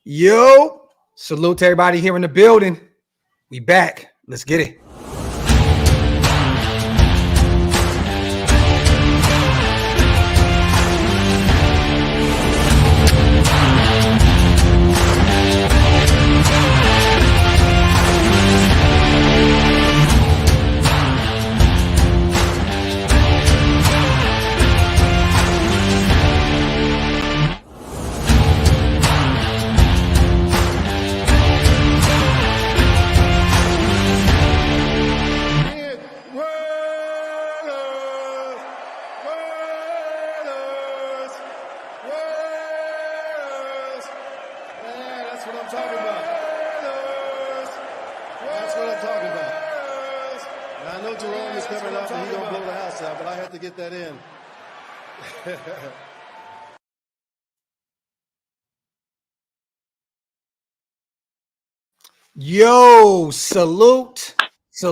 Yo, salute to everybody here in the building. We back. Let's get it. Yo, salute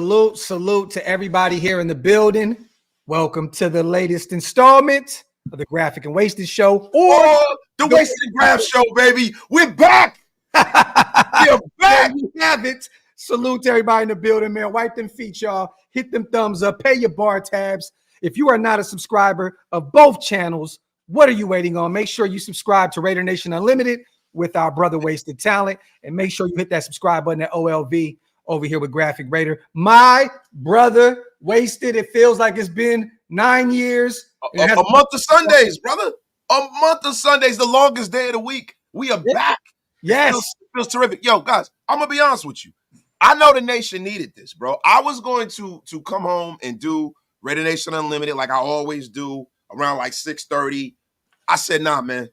to everybody here in the building. Welcome to the latest installment of the Graphk and Wasted Show, or the Wasted and Graphk Show, baby. We're back. We're back. You have it. Salute to everybody in the building, man. Wipe them feet, y'all. Hit them thumbs up. Pay your bar tabs. If you are not a subscriber of both channels, what are you waiting on? Make sure you subscribe to Raider Nation Unlimited with our brother Wasted Talent, and make sure you hit that subscribe button at OLV over here with Graphk Raider. My brother Wasted. It feels like it's been 9 years. A month of Sundays, brother. A month of Sundays, the longest day of the week. We are back. Yes. It feels terrific. Yo, guys, I'm going to be honest with you. I know the nation needed this, bro. I was going to come home and do Raider Nation Unlimited like I always do around like 6:30. I said, nah, man.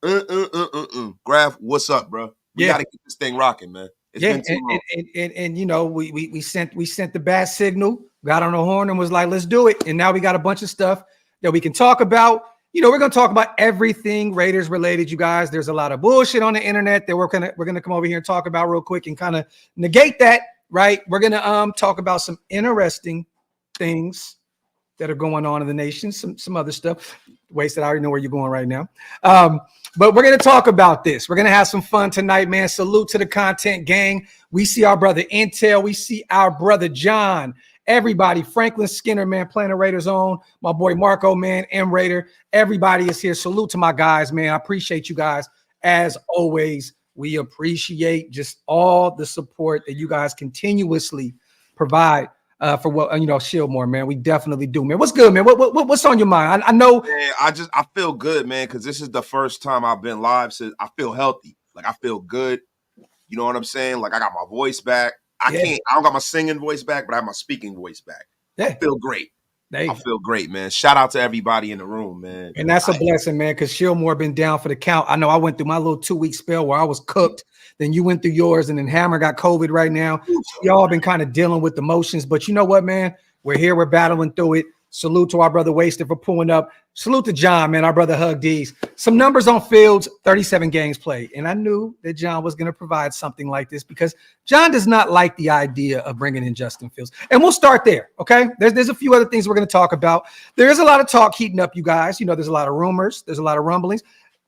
Graphk, what's up, bro? We got to get this thing rocking, man. It's been too long. And you know, we sent the bat signal, got on the horn and was like, let's do it. And now we got a bunch of stuff that we can talk about. You know, we're going to talk about everything Raiders related, you guys. There's a lot of bullshit on the internet that we're going to come over here and talk about real quick and kind of negate that, right? We're going to talk about some interesting things that are going on in the nation, some other stuff. Wasted, I already know where you're going right now. But we're going to talk about this. We're going to have some fun tonight, man. Salute to the content gang. We see our brother Intel. We see our brother John. Everybody, Franklin Skinner, man, Planet Raiders own. My boy Marco, man, M Raider. Everybody is here. Salute to my guys, man. I appreciate you guys. As always, we appreciate just all the support that you guys continuously provide for what, you know, Shieldmore, man. We definitely do, man. What's good, man? What's on your mind? I know. Man, I feel good, man, because this is the first time I've been live since I feel healthy. Like, I feel good. You know what I'm saying? Like, I got my voice back. I don't got my singing voice back, but I have my speaking voice back. I feel great. I feel great, man. Shout out to everybody in the room, man. And that's a blessing, man, because Shieldmore been down for the count. I know I went through my little 2-week spell where I was cooked. Then you went through yours, and then Hammer got COVID right now. Y'all been kind of dealing with the motions. But you know what, man? We're here. We're battling through it. Salute to our brother Wasted for pulling up. Salute to John, man, our brother Hug D's. Some numbers on fields, 37 games played. And I knew that John was going to provide something like this because John does not like the idea of bringing in Justin Fields. And we'll start there, okay? There's a few other things we're going to talk about. There is a lot of talk heating up, you guys. You know, there's a lot of rumors. There's a lot of rumblings.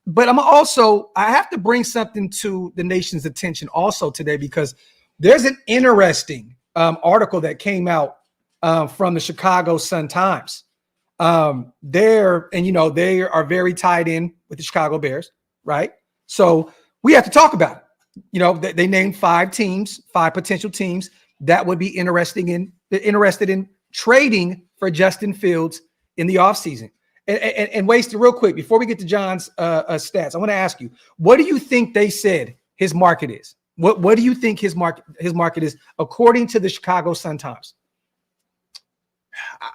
But I have to bring something to the nation's attention also today because there's an interesting article that came out from the Chicago Sun-Times. They are very tied in with the Chicago Bears, right? So we have to talk about it. You know, they named 5 potential teams that would be interested in trading for Justin Fields in the offseason. And Wasted, real quick, before we get to John's stats, I want to ask you, what do you think they said his market is? What do you think his market is according to the Chicago Sun-Times?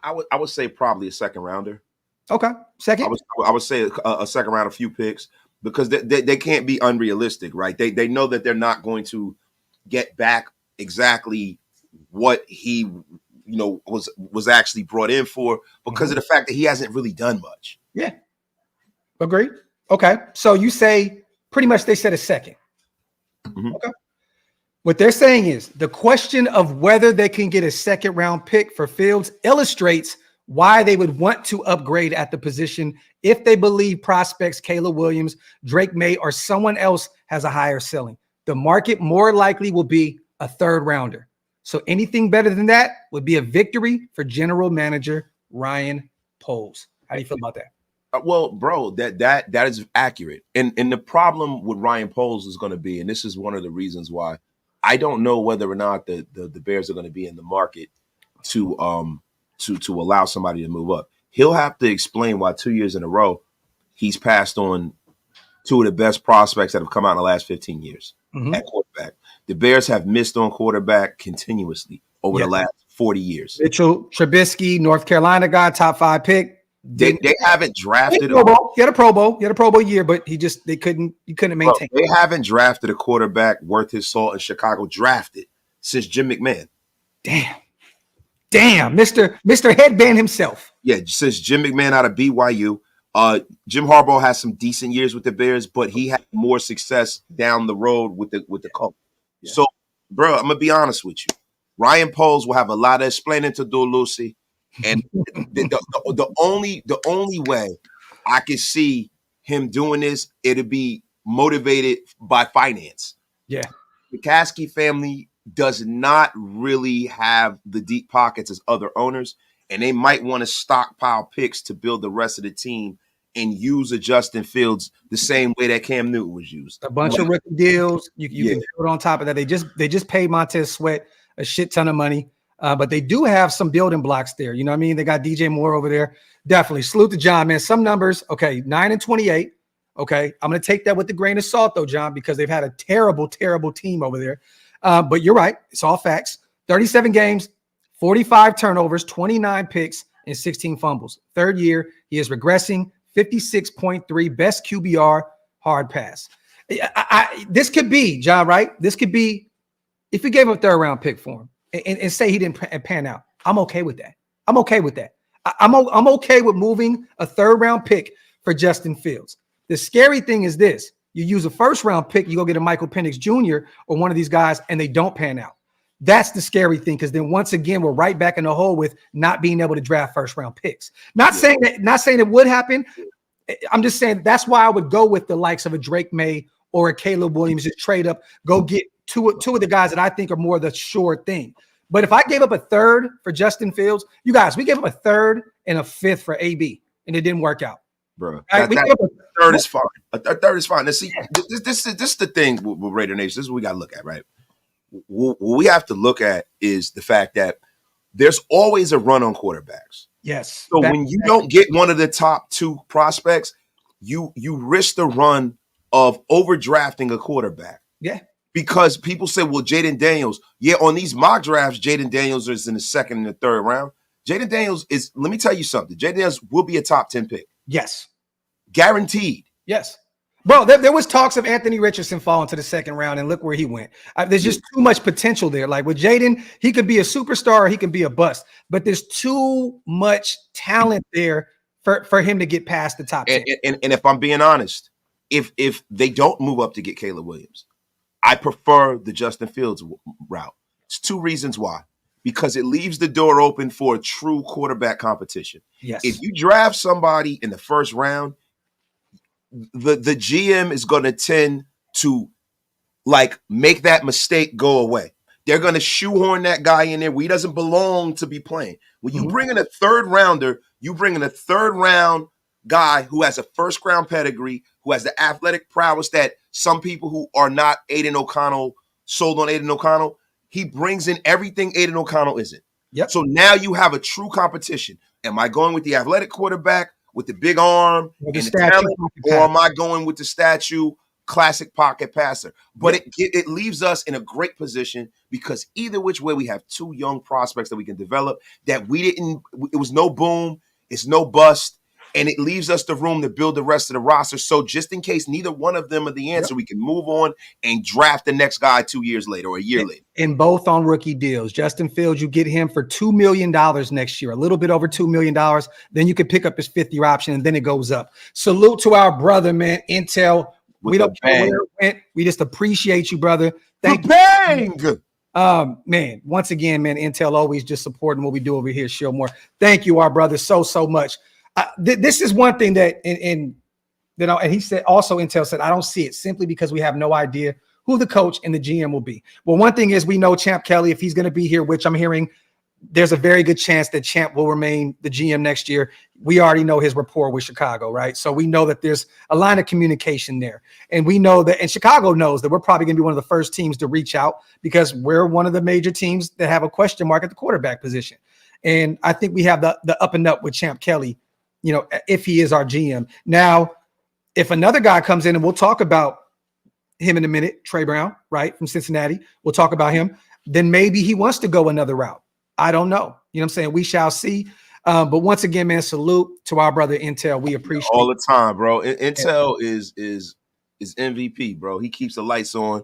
I would say probably a second rounder. Okay, second. I would say a second round, a few picks, because they can't be unrealistic, right? They know that they're not going to get back exactly what he was actually brought in for because of the fact that he hasn't really done much. Yeah, agreed. Okay, so you say pretty much they said a second. Mm-hmm. Okay. What they're saying is the question of whether they can get a second round pick for Fields illustrates why they would want to upgrade at the position if they believe prospects Caleb Williams, Drake May, or someone else has a higher ceiling. The market more likely will be a third rounder. So anything better than that would be a victory for general manager Ryan Poles. How do you feel about that? Well, bro, that is accurate. And the problem with Ryan Poles is going to be, and this is one of the reasons why I don't know whether or not the Bears are going to be in the market to allow somebody to move up. He'll have to explain why 2 years in a row he's passed on two of the best prospects that have come out in the last 15 years at quarterback. The Bears have missed on quarterback continuously over the last 40 years. Mitchell Trubisky, North Carolina guy, top 5 pick. They haven't drafted. He had a Pro Bowl year, but he couldn't maintain. Bro, they haven't drafted a quarterback worth his salt in Chicago drafted since Jim McMahon. Damn, Mr. Headband himself. Yeah, since Jim McMahon out of BYU. Jim Harbaugh has some decent years with the Bears, but he had more success down the road with the Colts. Yeah. So, bro, I'm gonna be honest with you. Ryan Poles will have a lot of explaining to do, Lucy. And the only way I can see him doing this, it'll be motivated by finance. Yeah. The Kasky family does not really have the deep pockets as other owners, and they might want to stockpile picks to build the rest of the team and use a Justin Fields the same way that Cam Newton was used. A bunch of rookie deals. You can build on top of that. They just paid Montez Sweat a shit ton of money. But they do have some building blocks there. You know what I mean? They got DJ Moore over there. Definitely. Salute to John, man. Some numbers, okay, 9-28. Okay. I'm going to take that with a grain of salt, though, John, because they've had a terrible, terrible team over there. But you're right. It's all facts. 37 games, 45 turnovers, 29 picks, and 16 fumbles. Third year, he is regressing, 56.3, best QBR, hard pass. This could be, John, right? This could be, if you gave him a third-round pick for him, and say he didn't pan out, I'm okay with that. I'm okay with that. I'm okay with moving a third-round pick for Justin Fields. The scary thing is this. You use a first-round pick, you go get a Michael Penix Jr. or one of these guys, and they don't pan out. That's the scary thing, because then once again, we're right back in the hole with not being able to draft first-round picks. Not saying it would happen. I'm just saying that's why I would go with the likes of a Drake May or a Caleb Williams, just trade up, go get two of the guys that I think are more the sure thing. But if I gave up a third for Justin Fields, you guys, we gave up a third and a fifth for AB, and it didn't work out. Bro, right? A third is fine. A third is fine. Now, see, this is the thing with Raider Nation. This is what we got to look at, right? What we have to look at is the fact that there's always a run on quarterbacks. Yes. So when you don't get one of the top two prospects, you risk the run of overdrafting a quarterback. Yeah. Because people say, well, Jaden Daniels, on these mock drafts, Jaden Daniels is in the second and the third round. Jaden Daniels is, let me tell you something. Jaden Daniels will be a top 10 pick. Yes. Guaranteed. Yes. Bro, there was talks of Anthony Richardson falling to the second round, and look where he went. There's just too much potential there. Like with Jaden, he could be a superstar or he can be a bust, but there's too much talent there for him to get past the top 10. And if I'm being honest, if they don't move up to get Caleb Williams, I prefer the Justin Fields route. It's two reasons why. Because it leaves the door open for a true quarterback competition. Yes. If you draft somebody in the first round, the GM is going to tend to make that mistake go away. They're going to shoehorn that guy in there where he doesn't belong to be playing. When you bring in a third rounder, you bring in a third round guy who has a first round pedigree, who has the athletic prowess that some people who are not Aidan O'Connell, sold on Aidan O'Connell, he brings in everything Aidan O'Connell isn't. Yep. So now you have a true competition. Am I going with the athletic quarterback with the big arm and the talent, or am I going with the statue classic pocket passer? But it leaves us in a great position because either which way we have two young prospects that we can develop that it was no boom, it's no bust. And it leaves us the room to build the rest of the roster. So just in case neither one of them are the answer, we can move on and draft the next guy 2 years later or a year later. And both on rookie deals. Justin Fields, you get him for $2 million next year, a little bit over $2 million. Then you could pick up his fifth-year option, and then it goes up. Salute to our brother, man, Intel. We don't care where it went. We just appreciate you, brother. Thank you. Man, once again, man, Intel always just supporting what we do over here, Shillmore. Thank you, our brother, so much. This is one thing that, and he said also, Intel said, I don't see it simply because we have no idea who the coach and the GM will be. Well, one thing is we know Champ Kelly, if he's going to be here, which I'm hearing, there's a very good chance that Champ will remain the GM next year. We already know his rapport with Chicago, right? So we know that there's a line of communication there. And we know that, and Chicago knows that we're probably going to be one of the first teams to reach out because we're one of the major teams that have a question mark at the quarterback position. And I think we have the up and up with Champ Kelly, if he is our GM. Now, if another guy comes in, and we'll talk about him in a minute, Trey Brown, right, from Cincinnati, we'll talk about him, then maybe he wants to go another route. I don't know. You know what I'm saying? We shall see. But once again, man, salute to our brother Intel. We appreciate all the time, bro. Intel is MVP, bro. He keeps the lights on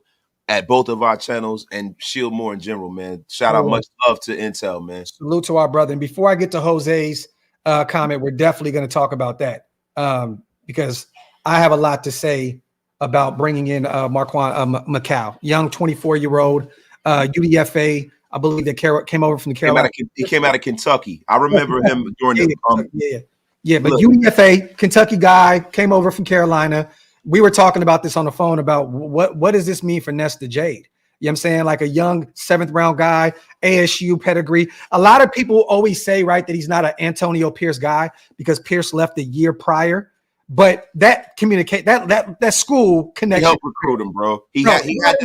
at both of our channels and Shillmore in general, man. Shout out, much love to Intel, man. Salute to our brother. And before I get to Jose's comment, we're definitely going to talk about that because I have a lot to say about bringing in Marquand Macau, young 24-year-old UDFA. I believe that came over from the Carolina. He came out of Kentucky. I remember him during the but UDFA, Kentucky guy, came over from Carolina. We were talking about this on the phone about what does this mean for Nesta Jade? You know what I'm saying? Like a young 7th round guy, ASU pedigree. A lot of people always say, right, that he's not an Antonio Pierce guy because Pierce left the year prior. But that that school connection. He helped recruit him, bro. He had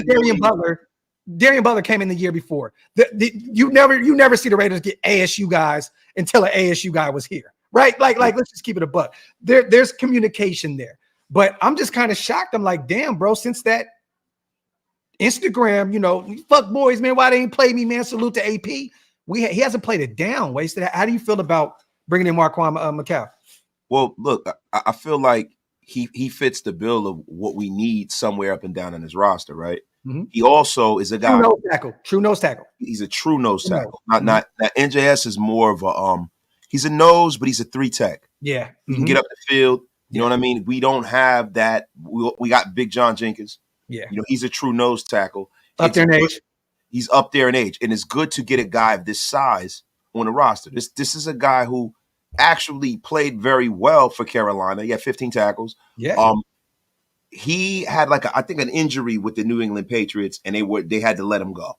Darian Butler. Darian Butler came in the year before. You never see the Raiders get ASU guys until an ASU guy was here, right? Like let's just keep it a buck. There's communication there, but I'm just kind of shocked. I'm like, damn, bro. Since that Instagram, fuck boys, man. Why they ain't play me, man? Salute to AP. He hasn't played it down. Wasted. How do you feel about bringing in Marquand Macau? Well, look, I feel like he fits the bill of what we need somewhere up and down in his roster, right? Mm-hmm. He also is a guy. True nose tackle. He's a true nose tackle. Not NJS is more of a he's a nose, but he's a 3 tech. Yeah. He can get up the field. You know what I mean? We don't have that. We got Big John Jenkins. Yeah. He's a true nose tackle. Up there in age. He's up there in age. And it's good to get a guy of this size on the roster. This is a guy who actually played very well for Carolina. He had 15 tackles. Yeah. He had I think an injury with the New England Patriots, and they had to let him go.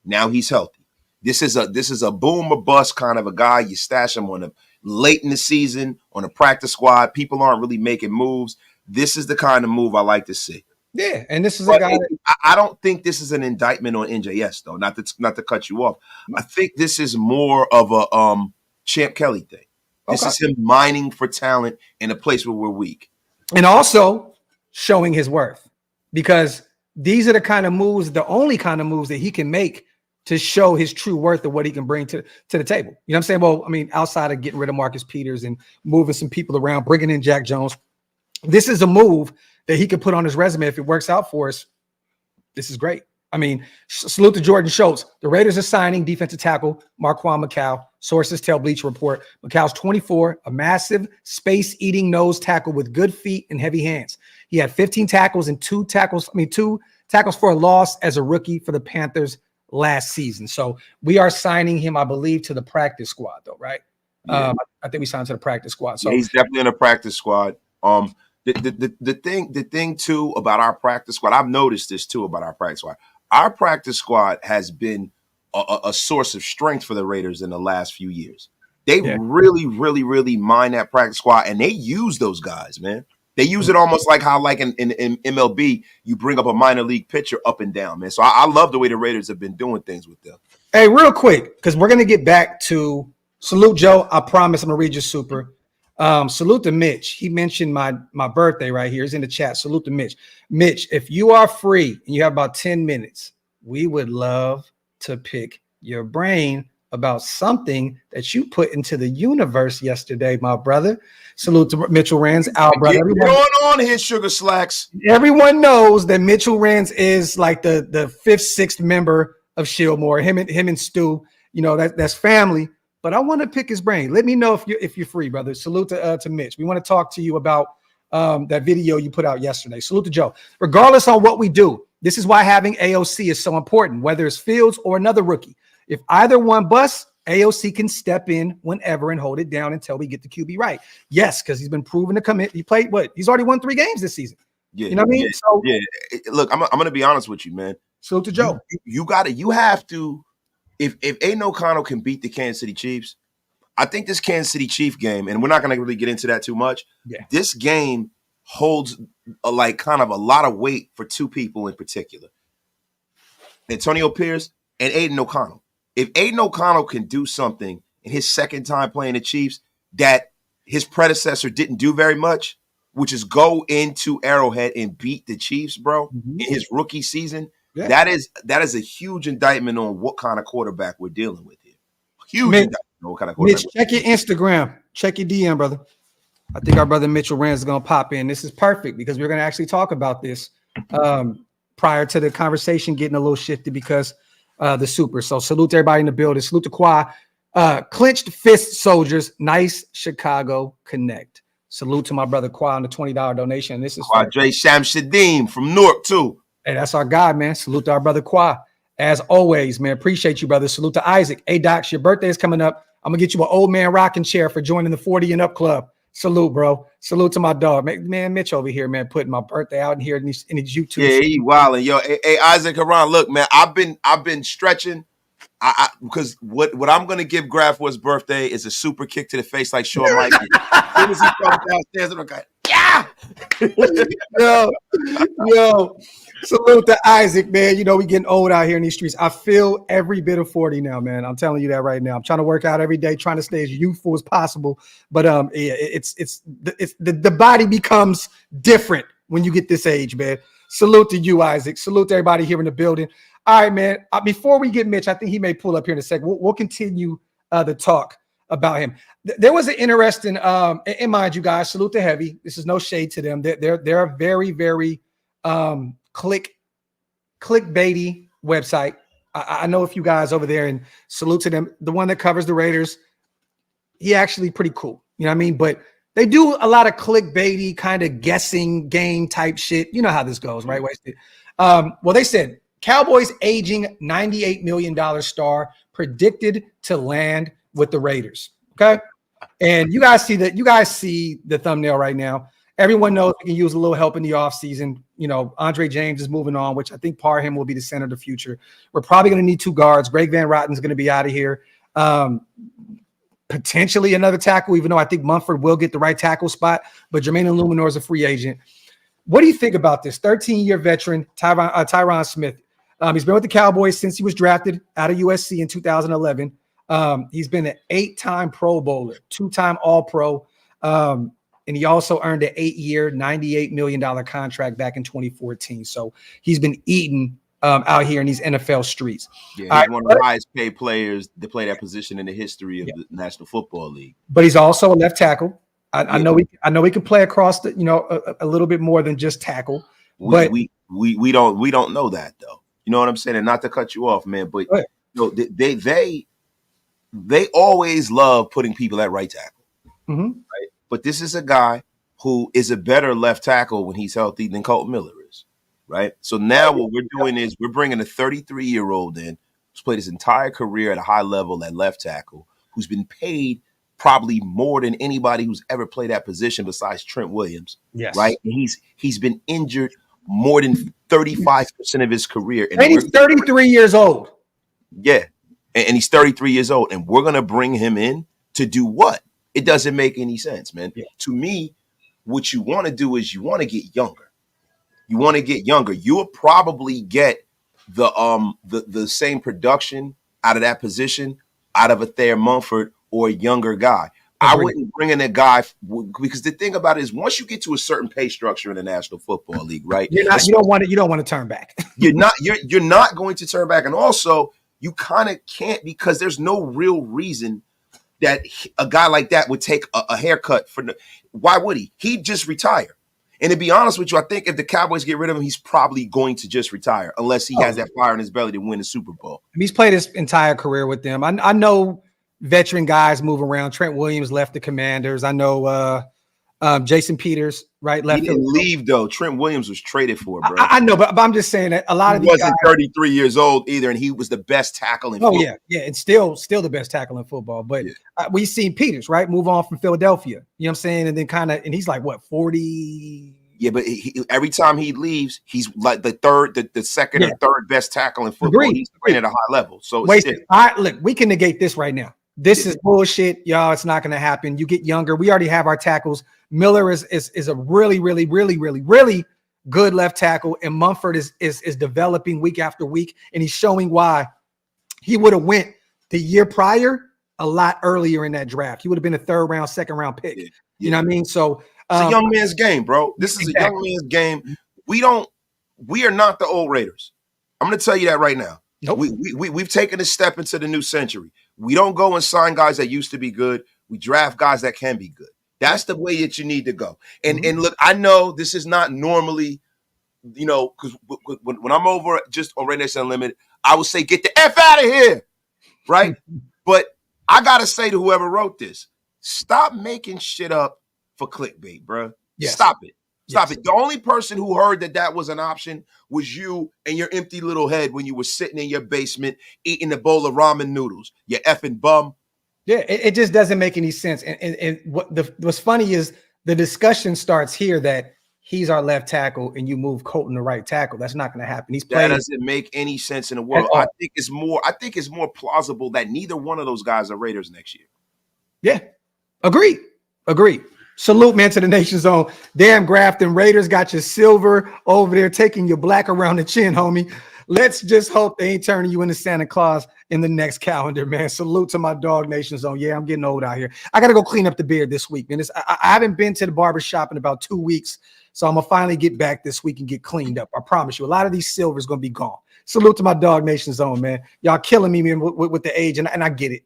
Now he's healthy. This is a boom or bust kind of a guy. You stash him late in the season on a practice squad. People aren't really making moves. This is the kind of move I like to see. Yeah, and this is a guy. I don't think this is an indictment on NJS though. Not to cut you off. I think this is more of a Champ Kelly thing. This is him mining for talent in a place where we're weak, and also showing his worth, because these are the only kind of moves that he can make to show his true worth of what he can bring to the table. You know what I'm saying? Well, I mean, outside of getting rid of Marcus Peters and moving some people around, bringing in Jack Jones, this is a move that he could put on his resume if it works out for us. This is great. I mean, salute to Jordan Schultz. The Raiders are signing defensive tackle Marquand Macau. Sources tell Bleacher Report. Macau's 24, a massive space-eating nose tackle with good feet and heavy hands. He had 15 tackles and two tackles for a loss as a rookie for the Panthers last season. So we are signing him, I believe, to the practice squad, though, right? Yeah. I think we signed to the practice squad. So he's definitely in the practice squad. The thing too about our practice squad, I've noticed this too about our practice squad. Our practice squad has been a source of strength for the Raiders in the last few years. They really, really, really mine that practice squad, and they use those guys, man. They use it almost like how, in MLB, you bring up a minor league pitcher up and down, man. So I love the way the Raiders have been doing things with them. Hey, real quick, because we're going to get back to salute, Joe. I promise I'm going to read your super. Salute to Mitch. He mentioned my birthday right here. He's in the chat. Salute to Mitch. Mitch, if you are free and you have about 10 minutes, we would love to pick your brain about something that you put into the universe yesterday, my brother. Salute to Mitchell Renz, our brother. What's going on here, Sugar Slacks? Everyone knows that Mitchell Renz is like the 5th, 6th member of Shillmore. Him and Stu, that's family. But I want to pick his brain. Let me know if you're free, brother. Salute to Mitch. We want to talk to you about that video you put out yesterday. Salute to Joe. Regardless on what we do, This is why having AOC is so important, whether it's Fields or another rookie. If either one busts, AOC can step in whenever and hold it down until we get the QB right. Yes, because he's been proven to commit. He played what? He's already won 3 games this season. Yeah, you know what I mean? So look, I'm gonna be honest with you, man. Salute to Joe. You have to. If Aidan O'Connell can beat the Kansas City Chiefs, I think this Kansas City Chief game, and we're not going to really get into that too much. Yeah. This game holds kind of a lot of weight for 2 people in particular: Antonio Pierce and Aidan O'Connell. If Aidan O'Connell can do something in his second time playing the Chiefs that his predecessor didn't do very much, which is go into Arrowhead and beat the Chiefs, bro, in his rookie season. Yeah. That is a huge indictment on what kind of quarterback we're dealing with here. Huge indictment on what kind of quarterback. Mitch, check your Instagram. Check your DM, brother. I think our brother Mitchell Renz is going to pop in. This is perfect because we're going to actually talk about this prior to the conversation getting a little shifted because the Super. So salute to everybody in the building. Salute to Qua. Clenched fist soldiers. Nice Chicago connect. Salute to my brother Qua on the $20 donation. This is Jay Shamshadim from Newark too. Hey, that's our guy, man. Salute to our brother Qua. As always, man. Appreciate you, brother. Salute to Isaac. Hey, Docs, your birthday is coming up. I'm going to get you an old man rocking chair for joining the 40 and up club. Salute, bro. Salute to my dog. Man, Mitch over here, man, putting my birthday out in here in his YouTube. Yeah, he wilding. Yo, hey, Isaac Haran, look, man, I've been stretching. Because what I'm gonna give Graphk for his birthday is a super kick to the face like Shawn Michaels. As soon as he comes downstairs, I'm like, yeah. yo, salute to Isaac, man. You know we getting old out here in these streets. I feel every bit of 40 now, man. I'm telling you that right now. I'm trying to work out every day, trying to stay as youthful as possible. But the body becomes different when you get this age, man. Salute to you, Isaac. Salute to everybody here in the building. All right, man. Before we get Mitch, I think he may pull up here in a second. We'll continue the talk about him. There was an interesting, and mind you guys, salute to Heavy. This is no shade to them. They're a very, very clickbaity website. I know a few guys over there, and salute to them. The one that covers the Raiders, he actually pretty cool. You know what I mean? But they do a lot of clickbaity kind of guessing game type shit. You know how this goes, right? Well, they said Cowboys aging $98 million star predicted to land with the Raiders. Okay. And you guys see that. You guys see the thumbnail right now. Everyone knows we can use a little help in the offseason. You know, Andre James is moving on, which I think Parham will be the center of the future. We're probably going to need 2 guards. Greg Van Rotten's going to be out of here. Potentially another tackle, even though I think Mumford will get the right tackle spot. But Jermaine Illuminor is a free agent. What do you think about this 13-year veteran, Tyron Smith? He's been with the Cowboys since he was drafted out of USC in 2011. He's been an 8-time Pro Bowler, 2-time All-Pro, and he also earned an 8-year, $98 million contract back in 2014. So he's been eating out here in these NFL streets. Yeah, he's one of the highest paid players to play that position in the history of the National Football League. But he's also a left tackle. I know we can play across the, a little bit more than just tackle. But we don't know that though. You know what I'm saying? And not to cut you off, man, but they always love putting people at right tackle. Mm-hmm. Right? But this is a guy who is a better left tackle when he's healthy than Colton Miller is. Right. So now what we're doing is we're bringing a 33-year-old in who's played his entire career at a high level at left tackle, who's been paid probably more than anybody who's ever played that position besides Trent Williams. Yes. Right. And he's been injured more than 35% of his career. And he's 33 years old. Yeah. And he's 33 years old. And we're going to bring him in to do what? It doesn't make any sense, man. Yeah. To me, what you want to do is you want to get younger. You'll probably get the same production out of that position, out of a Thayer Mumford or a younger guy. I wouldn't bring in a guy because the thing about it is once you get to a certain pay structure in the National Football League, right? You don't want to turn back. you're not going to turn back. And also you kind of can't because there's no real reason that a guy like that would take a haircut why would he? He'd just retire. And to be honest with you, I think if the Cowboys get rid of him, he's probably going to just retire unless he has that fire in his belly to win the Super Bowl. He's played his entire career with them. I know veteran guys move around. Trent Williams left the Commanders. I know Jason Peters, right? He Left field. didn't leave though. Trent Williams was traded for, bro. I know, but I'm just saying that a lot of these wasn't guys, 33 years old either, and he was the best tackle in football. yeah, and still the best tackle in football. But we've seen Peters, right, move on from Philadelphia. You know what I'm saying? And then and he's like what, 40? Yeah, but every time he leaves, he's like the second or third best tackle in football. Agreed. He's playing at a high level. So look, we can negate this right now. This is bullshit, y'all. It's not going to happen. You get younger. We already have our tackles. Miller is a really, really, really, really, really good left tackle, and Mumford is developing week after week, and he's showing why he would have went the year prior a lot earlier in that draft. He would have been a third round, second round pick. Yeah. You know what I mean? So it's a young man's game, bro. This is a young man's game. We are not the old Raiders. I'm going to tell you that right now. Nope. We've taken a step into the new century. We don't go and sign guys that used to be good. We draft guys that can be good. That's the way that you need to go. And look, I know this is not normally, because when I'm over just on Raiders Unlimited, I would say, get the F out of here, right? But I got to say to whoever wrote this, stop making shit up for clickbait, bro. Yes. Stop it. Stop it. The only person who heard that was an option was you and your empty little head when you were sitting in your basement eating a bowl of ramen noodles. You effing bum. Yeah, it just doesn't make any sense. And what's funny is the discussion starts here that he's our left tackle and you move Colton to right tackle. That's not going to happen. That doesn't make any sense in the world. I think it's more plausible that neither one of those guys are Raiders next year. Yeah, agreed. Salute, man, to the Nation Zone. Damn, Grafton Raiders got your silver over there, taking your black around the chin, homie. Let's just hope they ain't turning you into Santa Claus in the next calendar, man. Salute to my dog Nation Zone. Yeah, I'm getting old out here. I got to go clean up the beard this week, man. I haven't been to the barber shop in about 2 weeks, so I'm going to finally get back this week and get cleaned up. I promise you, a lot of these silver's going to be gone. Salute to my dog Nation Zone, man. Y'all killing me, man, with the age, and I get it.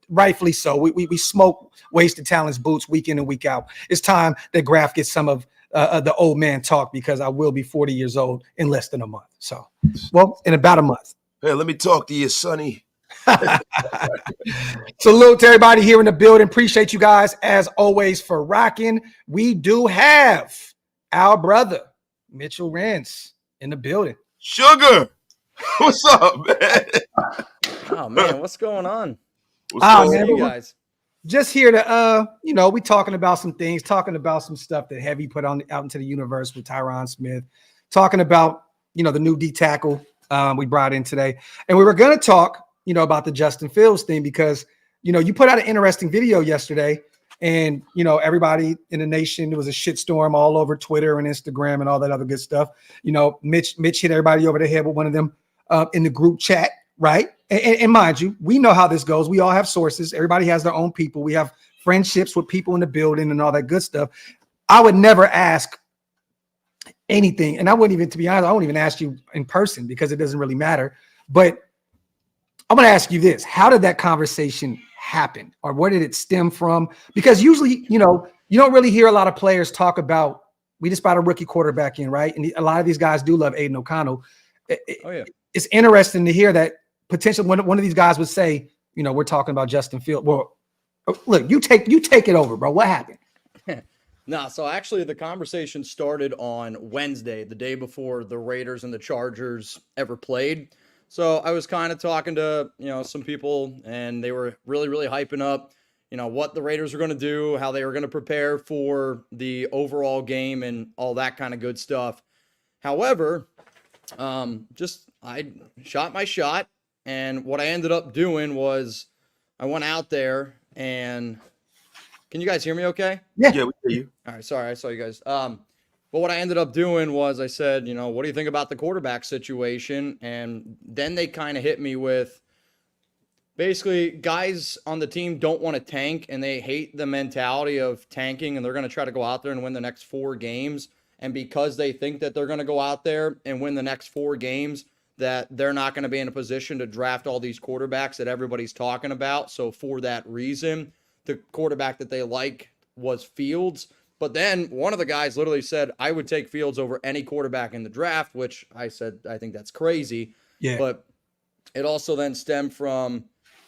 Rightfully so. We smoke wasted talents boots week in and week out. It's time that Graphk gets some of the old man talk, because I will be 40 years old in less than a month. So, well, in about a month. Hey, let me talk to you, Sonny. Salute to everybody here in the building. Appreciate you guys as always for rocking. We do have our brother Mitchell Renz in the building. Sugar, what's up, man? Oh man, what's going on? What's man, you guys? Just here to we talking about some things, talking about some stuff that Heavy put out into the universe with Tyron Smith, talking about the new D tackle we brought in today, and we were going to talk about the Justin Fields thing, because you put out an interesting video yesterday, and everybody in the nation, it was a shitstorm all over Twitter and Instagram and all that other good stuff. Mitch hit everybody over the head with one of them in the group chat. Right. And mind you, we know how this goes. We all have sources. Everybody has their own people. We have friendships with people in the building and all that good stuff. I would never ask anything. And I wouldn't even, to be honest, I won't even ask you in person, because it doesn't really matter. But I'm going to ask you this. How did that conversation happen, or where did it stem from? Because usually, you don't really hear a lot of players talk about, we just brought a rookie quarterback in, right? And a lot of these guys do love Aidan O'Connell. It's interesting to hear that potentially one of these guys would say, we're talking about Justin Fields. Well, look, you take it over, bro. What happened? So actually the conversation started on Wednesday, the day before the Raiders and the Chargers ever played. So I was kind of talking to, some people, and they were really, really hyping up, what the Raiders were going to do, how they were going to prepare for the overall game and all that kind of good stuff. However, I shot my shot. And what I ended up doing was I went out there and can you guys hear me okay? Yeah, we hear you. All right, sorry, I saw you guys. But what I ended up doing was I said, what do you think about the quarterback situation? And then they kind of hit me with, basically, guys on the team don't want to tank, and they hate the mentality of tanking, and they're going to try to go out there and win the next 4 games. And because they think that they're going to go out there and win the next 4 games, that they're not going to be in a position to draft all these quarterbacks that everybody's talking about. So for that reason, the quarterback that they like was Fields. But then one of the guys literally said, I would take Fields over any quarterback in the draft, which I said, I think that's crazy. Yeah. But it also then stemmed from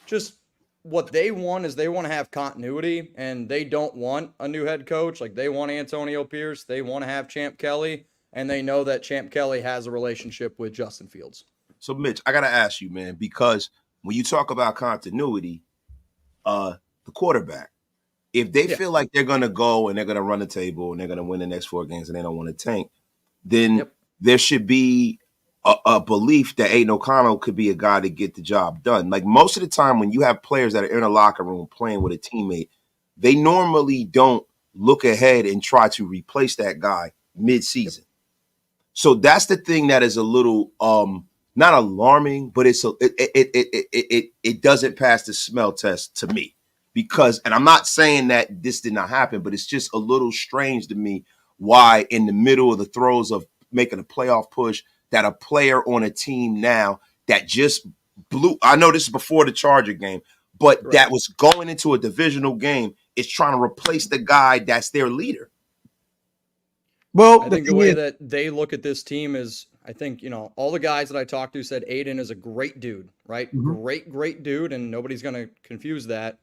just what they want is they want to have continuity, and they don't want a new head coach. Like, they want Antonio Pierce. They want to have Champ Kelly, and they know that Champ Kelly has a relationship with Justin Fields. So, Mitch, I got to ask you, man, because when you talk about continuity, the quarterback, if they feel like they're going to go and they're going to run the table and they're going to win the next 4 games and they don't want to tank, then there should be a belief that Aidan O'Connell could be a guy to get the job done. Like, most of the time when you have players that are in a locker room playing with a teammate, they normally don't look ahead and try to replace that guy mid-season. So that's the thing that is a little not alarming, but it doesn't pass the smell test to me. Because, and I'm not saying that this did not happen, but it's just a little strange to me why in the middle of the throes of making a playoff push, that a player on a team now that just blew, I know this is before the Charger game, but that was going into a divisional game is trying to replace the guy that's their leader. Well, I think the way that they look at this team is, I think, all the guys that I talked to said Aidan is a great dude, right? Mm-hmm. Great dude, and nobody's going to confuse that.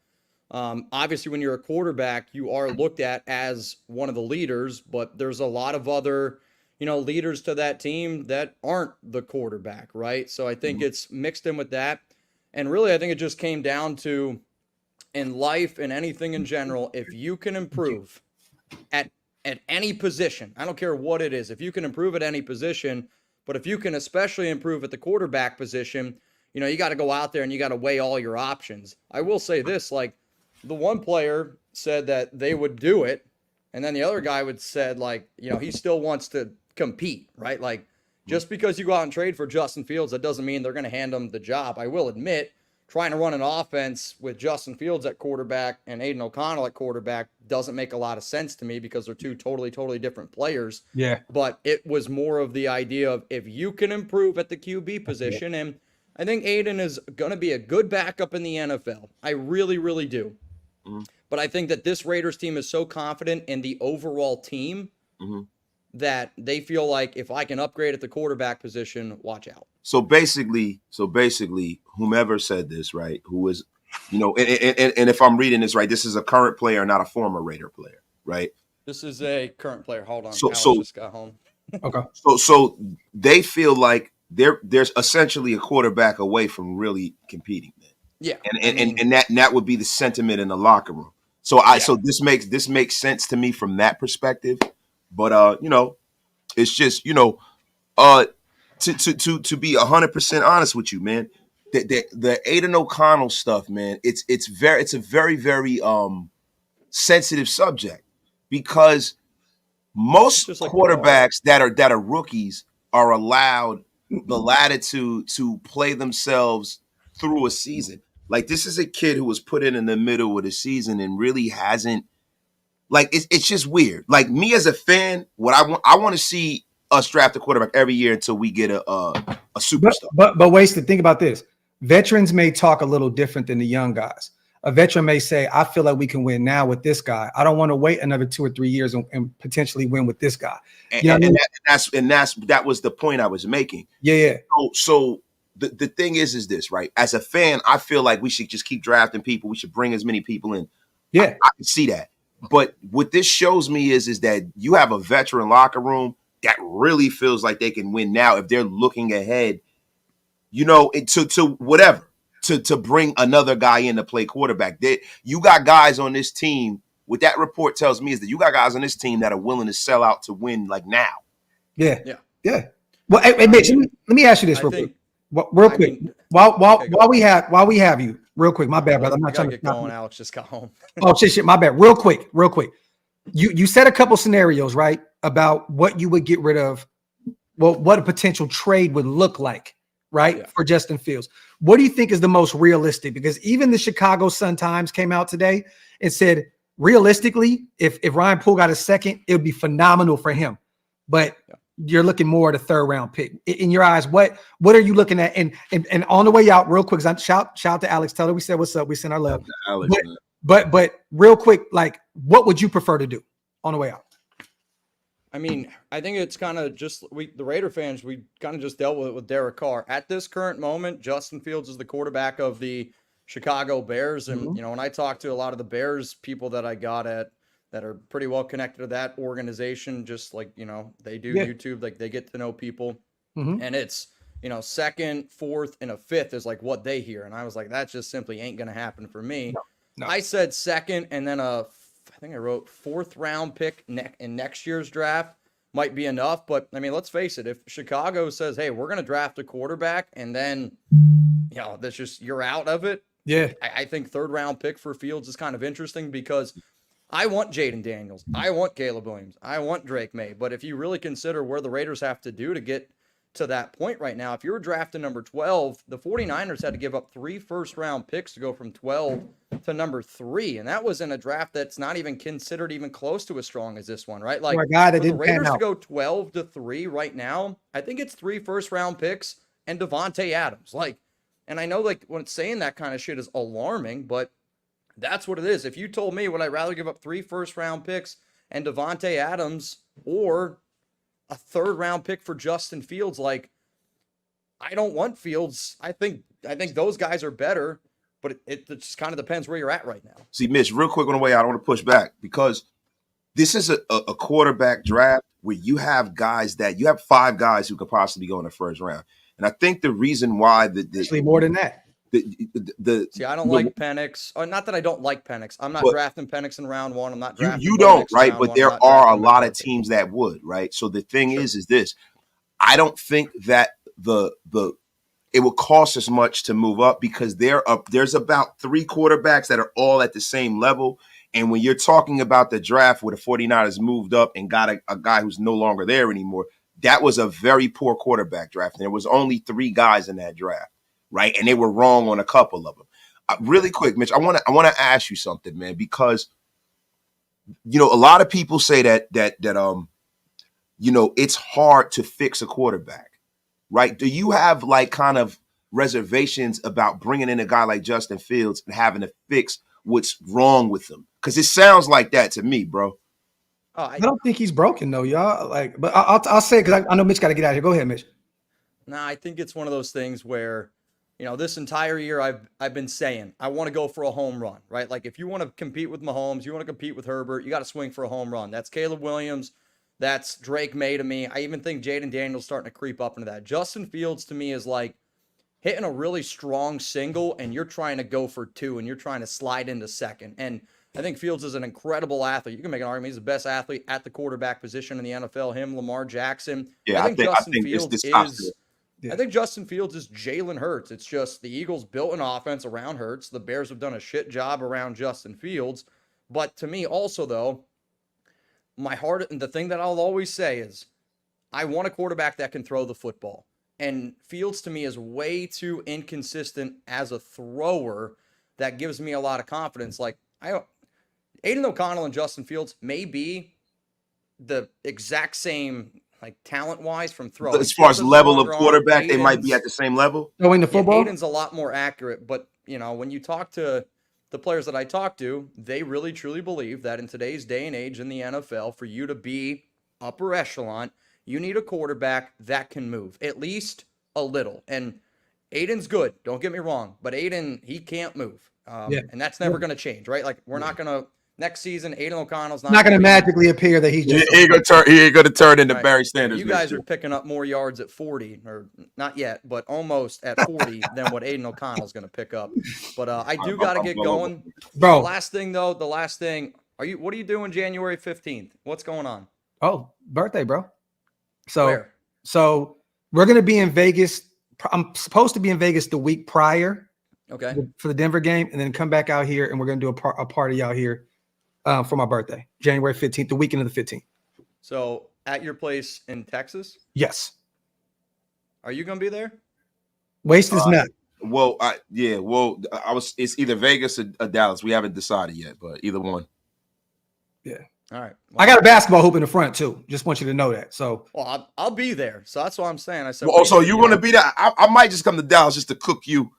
Obviously, when you're a quarterback, you are looked at as one of the leaders, but there's a lot of other leaders to that team that aren't the quarterback, right? So I think it's mixed in with that. And really, I think it just came down to, in life and anything in general, if you can improve at any position, I don't care what it is, if you can improve at any position, but if you can especially improve at the quarterback position, you got to go out there and you got to weigh all your options. I will say this, like, the one player said that they would do it, and then the other guy said, like, he still wants to compete, right? Like, just because you go out and trade for Justin Fields, that doesn't mean they're going to hand him the job. I will admit, trying to run an offense with Justin Fields at quarterback and Aidan O'Connell at quarterback doesn't make a lot of sense to me because they're two totally different players. Yeah. But it was more of the idea of if you can improve at the QB position, and I think Aidan is going to be a good backup in the NFL. I really do. But I think that this Raiders team is so confident in the overall team that they feel like if I can upgrade at the quarterback position, watch out. So basically, whomever said this, right, who is, and if I'm reading this right, this is a current player, not a former Raider player, right? This is a current player. Hold on. So just got home. Okay. So they feel like there's essentially a quarterback away from really competing. Yeah. And that would be the sentiment in the locker room. So so this makes sense to me from that perspective. But it's just, to be 100% honest with you, man, the Aidan O'Connell stuff, man, it's a very sensitive subject because most quarterbacks that are rookies are allowed the latitude to play themselves through a season. Like, this is a kid who was put in the middle of the season and really hasn't, like, it's just weird. Like, me as a fan, what I want to see us draft a quarterback every year until we get a superstar. But Wasted, think about this. Veterans may talk a little different than the young guys. A veteran may say, I feel like we can win now with this guy. I don't want to wait another 2 or 3 years and potentially win with this guy. That was the point I was making. Yeah. So the thing is this, right? As a fan, I feel like we should just keep drafting people. We should bring as many people in. Yeah. I can see that. But what this shows me is that you have a veteran locker room that really feels like they can win now if they're looking ahead, to whatever, to bring another guy in to play quarterback. You got guys on this team. What that report tells me is that you got guys on this team that are willing to sell out to win, like, now. Yeah. Well, hey, Mitch, let me ask you this real quick. Real quick, while we have you, real quick. My bad, brother. I'm not trying to get going. Alex just got home. Oh shit. My bad. Real quick. You said a couple scenarios, right, about what you would get rid of. Well, what a potential trade would look like, right, for Justin Fields. What do you think is the most realistic? Because even the Chicago Sun-Times came out today and said, realistically, if Ryan Poole got a second, it would be phenomenal for him. But you're looking more at a 3rd round pick. In your eyes, what are you looking at? And on the way out, real quick, shout out to Alex. Tell her we said what's up. We sent our love. Alex, but real quick, like, what would you prefer to do on the way out? I mean, I think it's kind of just the Raider fans, we kind of just dealt with Derek Carr. At this current moment, Justin Fields is the quarterback of the Chicago Bears. And, when I talk to a lot of the Bears people that I got that are pretty well connected to that organization, just like, they do YouTube, like they get to know people. And it's, second, fourth, and a fifth is like what they hear. And I was like, that just simply ain't going to happen for me. No. I said second, and then I think I wrote 4th round pick in next year's draft might be enough. But I mean, let's face it, if Chicago says, hey, we're going to draft a quarterback, and then, that's just, you're out of it. Yeah. I think 3rd round pick for Fields is kind of interesting because I want Jaden Daniels. I want Caleb Williams. I want Drake May. But if you really consider where the Raiders have to do to get to that point right now, if you were drafting number 12, the 49ers had to give up 3 first-round picks to go from 12 to number 3. And that was in a draft that's not even considered even close to as strong as this one, right? Like, for the Raiders to go 12 to 3 right now, I think it's 3 first-round picks and Devontae Adams. And I know, when it's saying that kind of shit is alarming, but that's what it is. If you told me, would I rather give up 3 first-round picks and Devontae Adams or a 3rd round pick for Justin Fields? I don't want Fields. I think those guys are better, but it just kind of depends where you're at right now. See, Mitch, real quick on the way out, I want to push back because this is a quarterback draft where you have 5 guys who could possibly go in the 1st round. And I think the reason why actually more than that. See, I don't like Penix. Not that I don't like Penix. I'm not drafting Penix in round 1. I'm not drafting. You don't, right? But there are a lot of teams that would, right? So the thing is this: I don't think that it would cost as much to move up because there's about 3 quarterbacks that are all at the same level. And when you're talking about the draft where the 49ers moved up and got a guy who's no longer there anymore, that was a very poor quarterback draft. And there was only 3 guys in that draft. Right. And they were wrong on a couple of them. Really quick, Mitch, I want to ask you something, man, because, a lot of people say that it's hard to fix a quarterback. Right. Do you have kind of reservations about bringing in a guy like Justin Fields and having to fix what's wrong with him? Because it sounds like that to me, bro. I don't think he's broken, though, y'all. But I'll say it because I know Mitch got to get out of here. Go ahead, Mitch. No, I think it's one of those things where, this entire year I've been saying I want to go for a home run, right? If you want to compete with Mahomes, you want to compete with Herbert, you got to swing for a home run. That's Caleb Williams. That's Drake May to me. I even think Jaden Daniels starting to creep up into that. Justin Fields to me is hitting a really strong single and you're trying to go for 2 and you're trying to slide into second. And I think Fields is an incredible athlete. You can make an argument he's the best athlete at the quarterback position in the NFL. Him, Lamar Jackson. Yeah, I think Justin Fields is. Yeah. I think Justin Fields is Jalen Hurts. It's just the Eagles built an offense around Hurts. The Bears have done a shit job around Justin Fields. But to me also, though, my heart and the thing that I'll always say is I want a quarterback that can throw the football. And Fields to me is way too inconsistent as a thrower that gives me a lot of confidence. Aidan O'Connell and Justin Fields may be the exact same talent-wise from throwing. As far as level of quarterback, they might be at the same level. Throwing the football? Aiden's a lot more accurate, but, when you talk to the players that I talk to, they really, truly believe that in today's day and age in the NFL, for you to be upper echelon, you need a quarterback that can move, at least a little. And Aiden's good, don't get me wrong, but Aidan, he can't move. And that's never going to change, right? We're not going to next season, Aidan O'Connell's not going to magically appear that he's just he ain't going to turn into Barry Sanders. You guys are picking up more yards at 40, or not yet, but almost at 40 than what Aidan O'Connell's going to pick up. But I do got to get going, bro. The last thing, what are you doing January 15th? What's going on? Oh, birthday, bro. So we're going to be in Vegas. I'm supposed to be in Vegas the week prior. Okay. For the Denver game, and then come back out here, and we're going to do a party out here. For my birthday, January 15th, the weekend of the 15th. So at your place in Texas? Yes. Are you going to be there? Waste is not. It's either Vegas or Dallas. We haven't decided yet, but either one. Yeah. All right. Well, I got a basketball hoop in the front too. Just want you to know that. So. Well, I'll be there. So that's what I'm saying. I said. Well, so you want to be there? I might just come to Dallas just to cook you.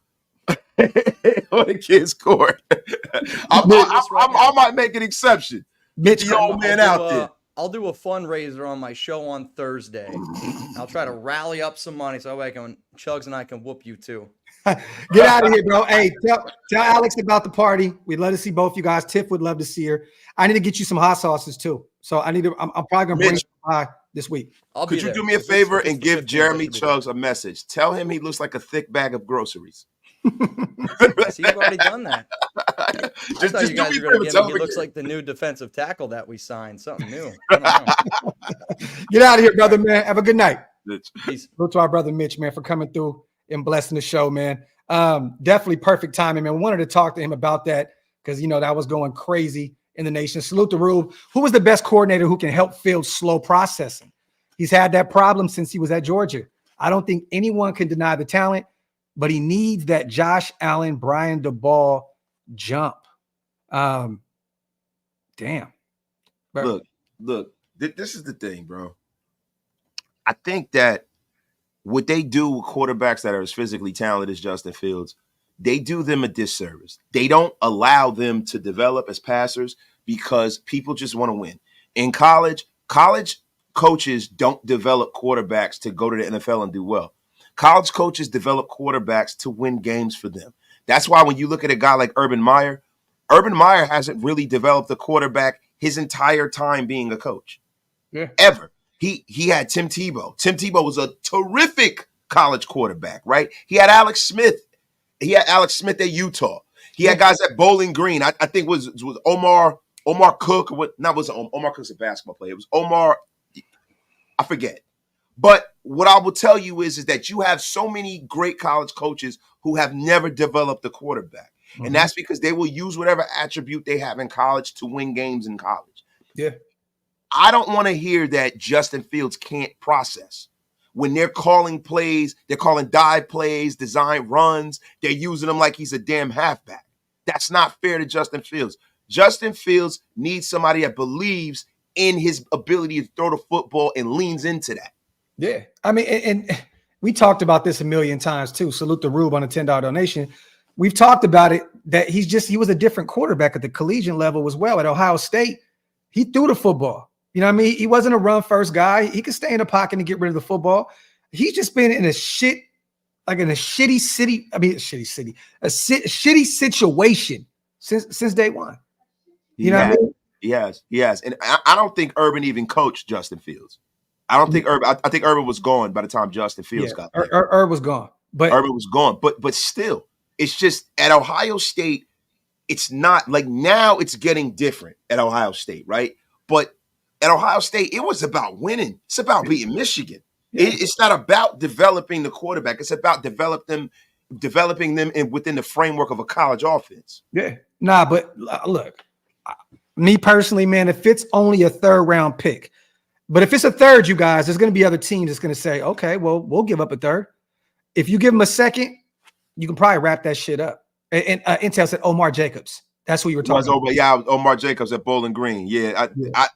On the kids' court. I might make an exception. Mitch, the old man out there. I'll do a fundraiser on my show on Thursday. I'll try to rally up some money so Chugs and I can whoop you too. Get out of here, bro. Hey, tell Alex about the party. We'd love to see both you guys. Tiff would love to see her. I need to get you some hot sauces too. So I'm probably gonna bring some by this week. Could you do me a favor and give Jeremy Chugs a message? Tell him he looks like a thick bag of groceries. See, you've already done that. I thought you guys were going to give me. He looks like the new defensive tackle that we signed. Something new. Get out of here, brother, man. Have a good night. Peace. Look to our brother Mitch, man, for coming through and blessing the show, man. Definitely perfect timing, man. We wanted to talk to him about that because, that was going crazy in the nation. Salute to Rube. Who was the best coordinator who can help field slow processing? He's had that problem since he was at Georgia. I don't think anyone can deny the talent, but he needs that Josh Allen, Brian DeBall jump. Damn. Look, this is the thing, bro. I think that what they do with quarterbacks that are as physically talented as Justin Fields, they do them a disservice. They don't allow them to develop as passers because people just want to win. In college coaches don't develop quarterbacks to go to the NFL and do well. College coaches develop quarterbacks to win games for them. That's why when you look at a guy like Urban Meyer hasn't really developed a quarterback his entire time being a coach. Yeah. Ever. He had Tim Tebow. Tim Tebow was a terrific college quarterback, right? He had Alex Smith. He had Alex Smith at Utah. He had guys at Bowling Green. I think was Omar Cook. Omar Cook's a basketball player. It was Omar. I forget. But what I will tell you is that you have so many great college coaches who have never developed a quarterback. Mm-hmm. And that's because they will use whatever attribute they have in college to win games in college. Yeah. I don't want to hear that Justin Fields can't process. When they're calling plays, they're calling dive plays, design runs, they're using him like he's a damn halfback. That's not fair to Justin Fields. Justin Fields needs somebody that believes in his ability to throw the football and leans into that. Yeah. I mean, and we talked about this a million times too. Salute to Rube on a $10 donation. We've talked about it that he was a different quarterback at the collegiate level as well. At Ohio State, he threw the football. You know what I mean? He wasn't a run first guy. He could stay in the pocket and get rid of the football. He's just been in a shitty situation since day one. You know what I mean? Yes. And I don't think Urban even coached Justin Fields. I think Urban was gone by the time Justin Fields got there. Urban was gone. But Urban was gone. But still, it's just at Ohio State, it's not like now it's getting different at Ohio State, right? But at Ohio State, it was about winning. It's about beating Michigan. Yeah. It's not about developing the quarterback. It's about developing them within the framework of a college offense. Yeah. Nah, but look, me personally, man, if it's only a third round pick, but if it's a third, you guys, there's going to be other teams that's going to say, okay, well, we'll give up a third. If you give them a second, you can probably wrap that shit up. And Intel said Omar Jacobs. That's who you were talking about. Yeah, Omar Jacobs at Bowling Green. Yeah,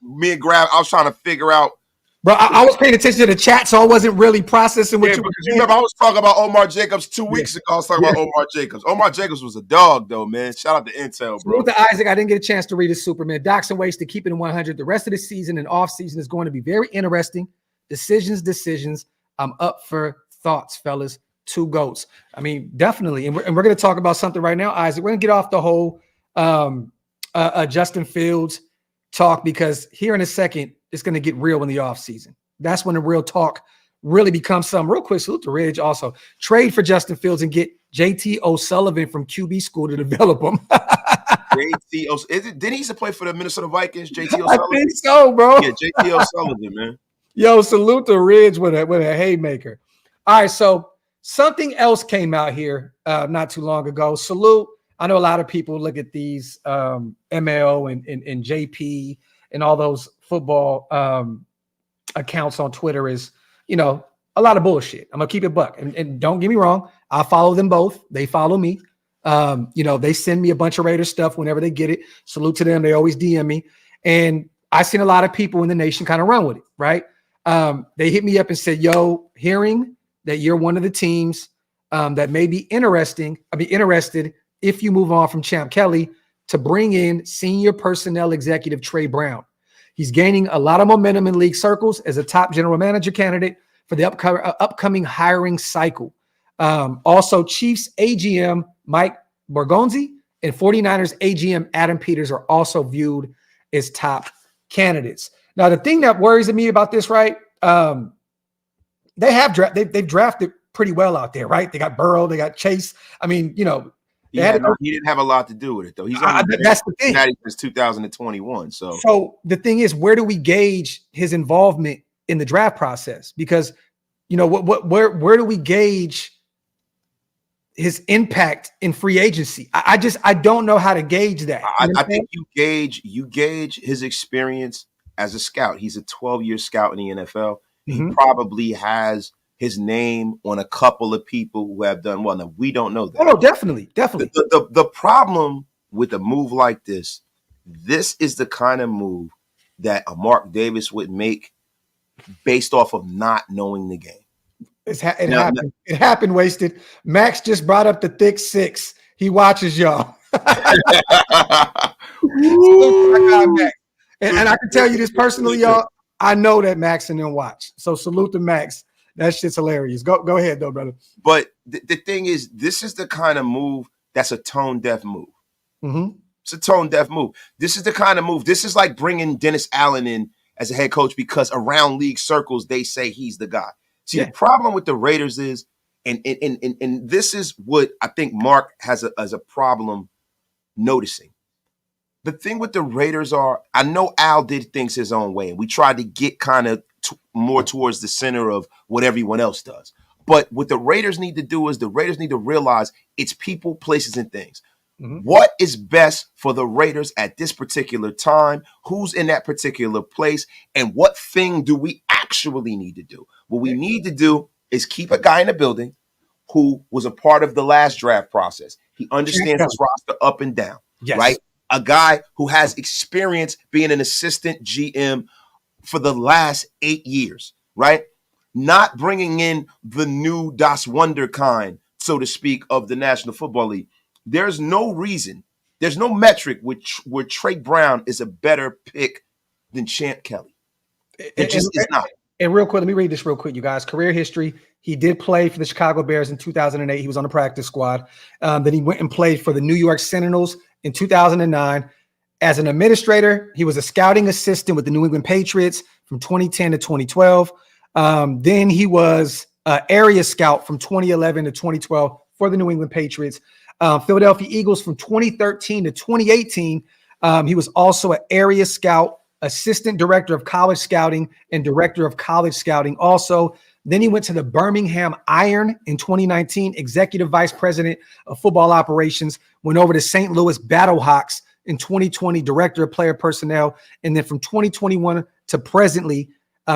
me and Graphk, I was trying to figure out. Bro, I was paying attention to the chat, so I wasn't really processing what you were saying. Remember, I was talking about Omar Jacobs 2 weeks ago. I was talking about Omar Jacobs. Omar Jacobs was a dog, though, man. Shout out to Intel, bro. With Isaac, I didn't get a chance to read his Superman. Docs and ways to keep it in 100. The rest of the season and off season is going to be very interesting. Decisions. I'm up for thoughts, fellas. 2 GOATs. I mean, definitely. And we're going to talk about something right now, Isaac. We're going to get off the whole Justin Fields talk because here in a second, it's going to get real in the offseason. That's when the real talk really becomes something. Real quick, salute to Ridge also. Trade for Justin Fields and get JT O'Sullivan from QB school to develop him. Didn't he used to play for the Minnesota Vikings, JT O'Sullivan? I think so, bro. Yeah, JT O'Sullivan, man. Yo, salute to Ridge with a haymaker. All right, so something else came out here not too long ago. Salute. I know a lot of people look at these ML and JP and all those football accounts on Twitter as, a lot of bullshit. I'm going to keep it buck. And don't get me wrong. I follow them both. They follow me. They send me a bunch of Raiders stuff whenever they get it. Salute to them. They always DM me. And I seen a lot of people in the nation kind of run with it, right? They hit me up and said, yo, hearing that you're one of the teams that may be interested if you move on from Champ Kelly to bring in senior personnel executive Trey Brown. He's gaining a lot of momentum in league circles as a top general manager candidate for the upcoming hiring cycle. Also, Chiefs AGM Mike Borgonzi and 49ers AGM Adam Peters are also viewed as top candidates. Now, the thing that worries me about this, right? They've drafted pretty well out there, right? They got Burrow, they got Chase. I mean, he didn't have a lot to do with it, though. He's only that's the thing. Since 2021. So the thing is, where do we gauge his involvement in the draft process? Because where do we gauge his impact in free agency? I don't know how to gauge that. I think you gauge his experience as a scout. He's a 12-year scout in the NFL. Mm-hmm. He probably has his name on a couple of people who have done well. Now, we don't know that. Oh, no, definitely. The problem with a move like this is the kind of move that a Mark Davis would make based off of not knowing the game. It happened, Wasted. Max just brought up the thick six. He watches y'all. And I can tell you this personally, y'all. I know that Max and them watch. So salute to Max. That shit's hilarious. Go ahead, though, brother. But the thing is, this is the kind of move that's a tone-deaf move. Mm-hmm. It's a tone-deaf move. This is the kind of move. This is like bringing Dennis Allen in as a head coach because around league circles, they say he's the guy. See, the problem with the Raiders is, and this is what I think Mark has a problem noticing. The thing with the Raiders I know Al did things his own way, and we tried to get kind of more towards the center of what everyone else does. But what the Raiders need to do is the Raiders need to realize it's people, places, and things. Mm-hmm. What is best for the Raiders at this particular time? Who's in that particular place? And what thing do we actually need to do? What we need to do is keep a guy in the building who was a part of the last draft process. He understands his roster up and down, right? A guy who has experience being an assistant GM for the last 8 years, right? Not bringing in the new Das Wonder kind, so to speak, of the National Football League. There's no reason, there's no metric where Trey Brown is a better pick than Champ Kelly. It just is not. And real quick, let me read this real quick, you guys. Career history. He did play for the Chicago Bears in 2008. He was on the practice squad. Then he went and played for the New York Sentinels in 2009. As an administrator, he was a scouting assistant with the New England Patriots from 2010 to 2012. Then he was an area scout from 2011 to 2012 for the New England Patriots. Philadelphia Eagles from 2013 to 2018. He was also an area scout, assistant director of college scouting, and director of college scouting also. Then he went to the Birmingham Iron in 2019, executive vice president of football operations, went over to St. Louis Battlehawks in 2020, director of player personnel. And then from 2021 to presently,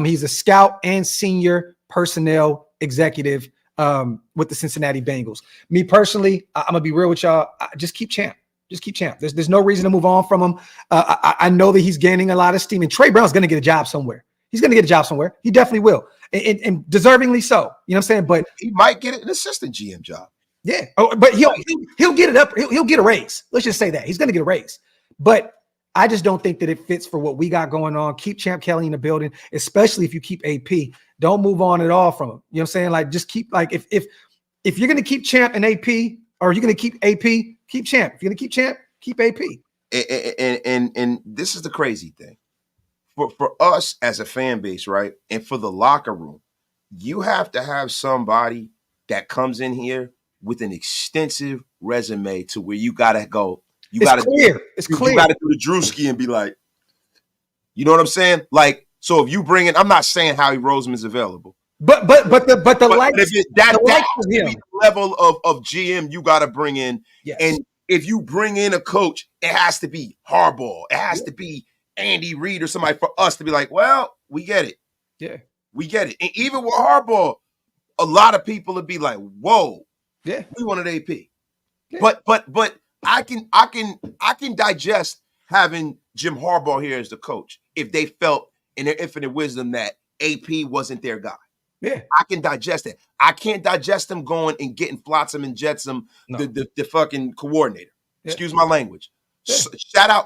he's a scout and senior personnel executive with the Cincinnati Bengals. Me personally, I'm going to be real with y'all. Just keep Champ. Just keep Champ. There's no reason to move on from him. I know that he's gaining a lot of steam, and Trey Brown's going to get a job somewhere. He's going to get a job somewhere. He definitely will. And deservingly so. You know what I'm saying? But he might get an assistant GM job. Yeah. Oh, but he'll get it up. He'll get a raise. Let's just say that. He's going to get a raise. But I just don't think that it fits for what we got going on. Keep Champ Kelly in the building, especially if you keep AP. Don't move on at all from him. You know what I'm saying? Like, just keep, like, if you're going to keep Champ and AP, or you're going to keep AP, keep Champ. If you're going to keep Champ, keep AP. And this is the crazy thing. For us as a fan base, right, and for the locker room, you have to have somebody that comes in here with an extensive resume to where you got to go. It's clear. You got to do the Drewski and be like, you know what I'm saying? Like, so if you bring in, I'm not saying Howie Roseman's available, but the level of GM you got to bring in, yes. And if you bring in a coach, it has to be Harbaugh. It has to be Andy Reid or somebody for us to be like, well, we get it. Yeah, we get it. And even with Harbaugh, a lot of people would be like, whoa, yeah, we wanted AP. Yeah. But I can digest having Jim Harbaugh here as the coach if they felt in their infinite wisdom that AP wasn't their guy. Yeah, I can digest it. I can't digest them going and getting Flotsam and Jetsam, the fucking coordinator. Yeah. Excuse my language. Yeah.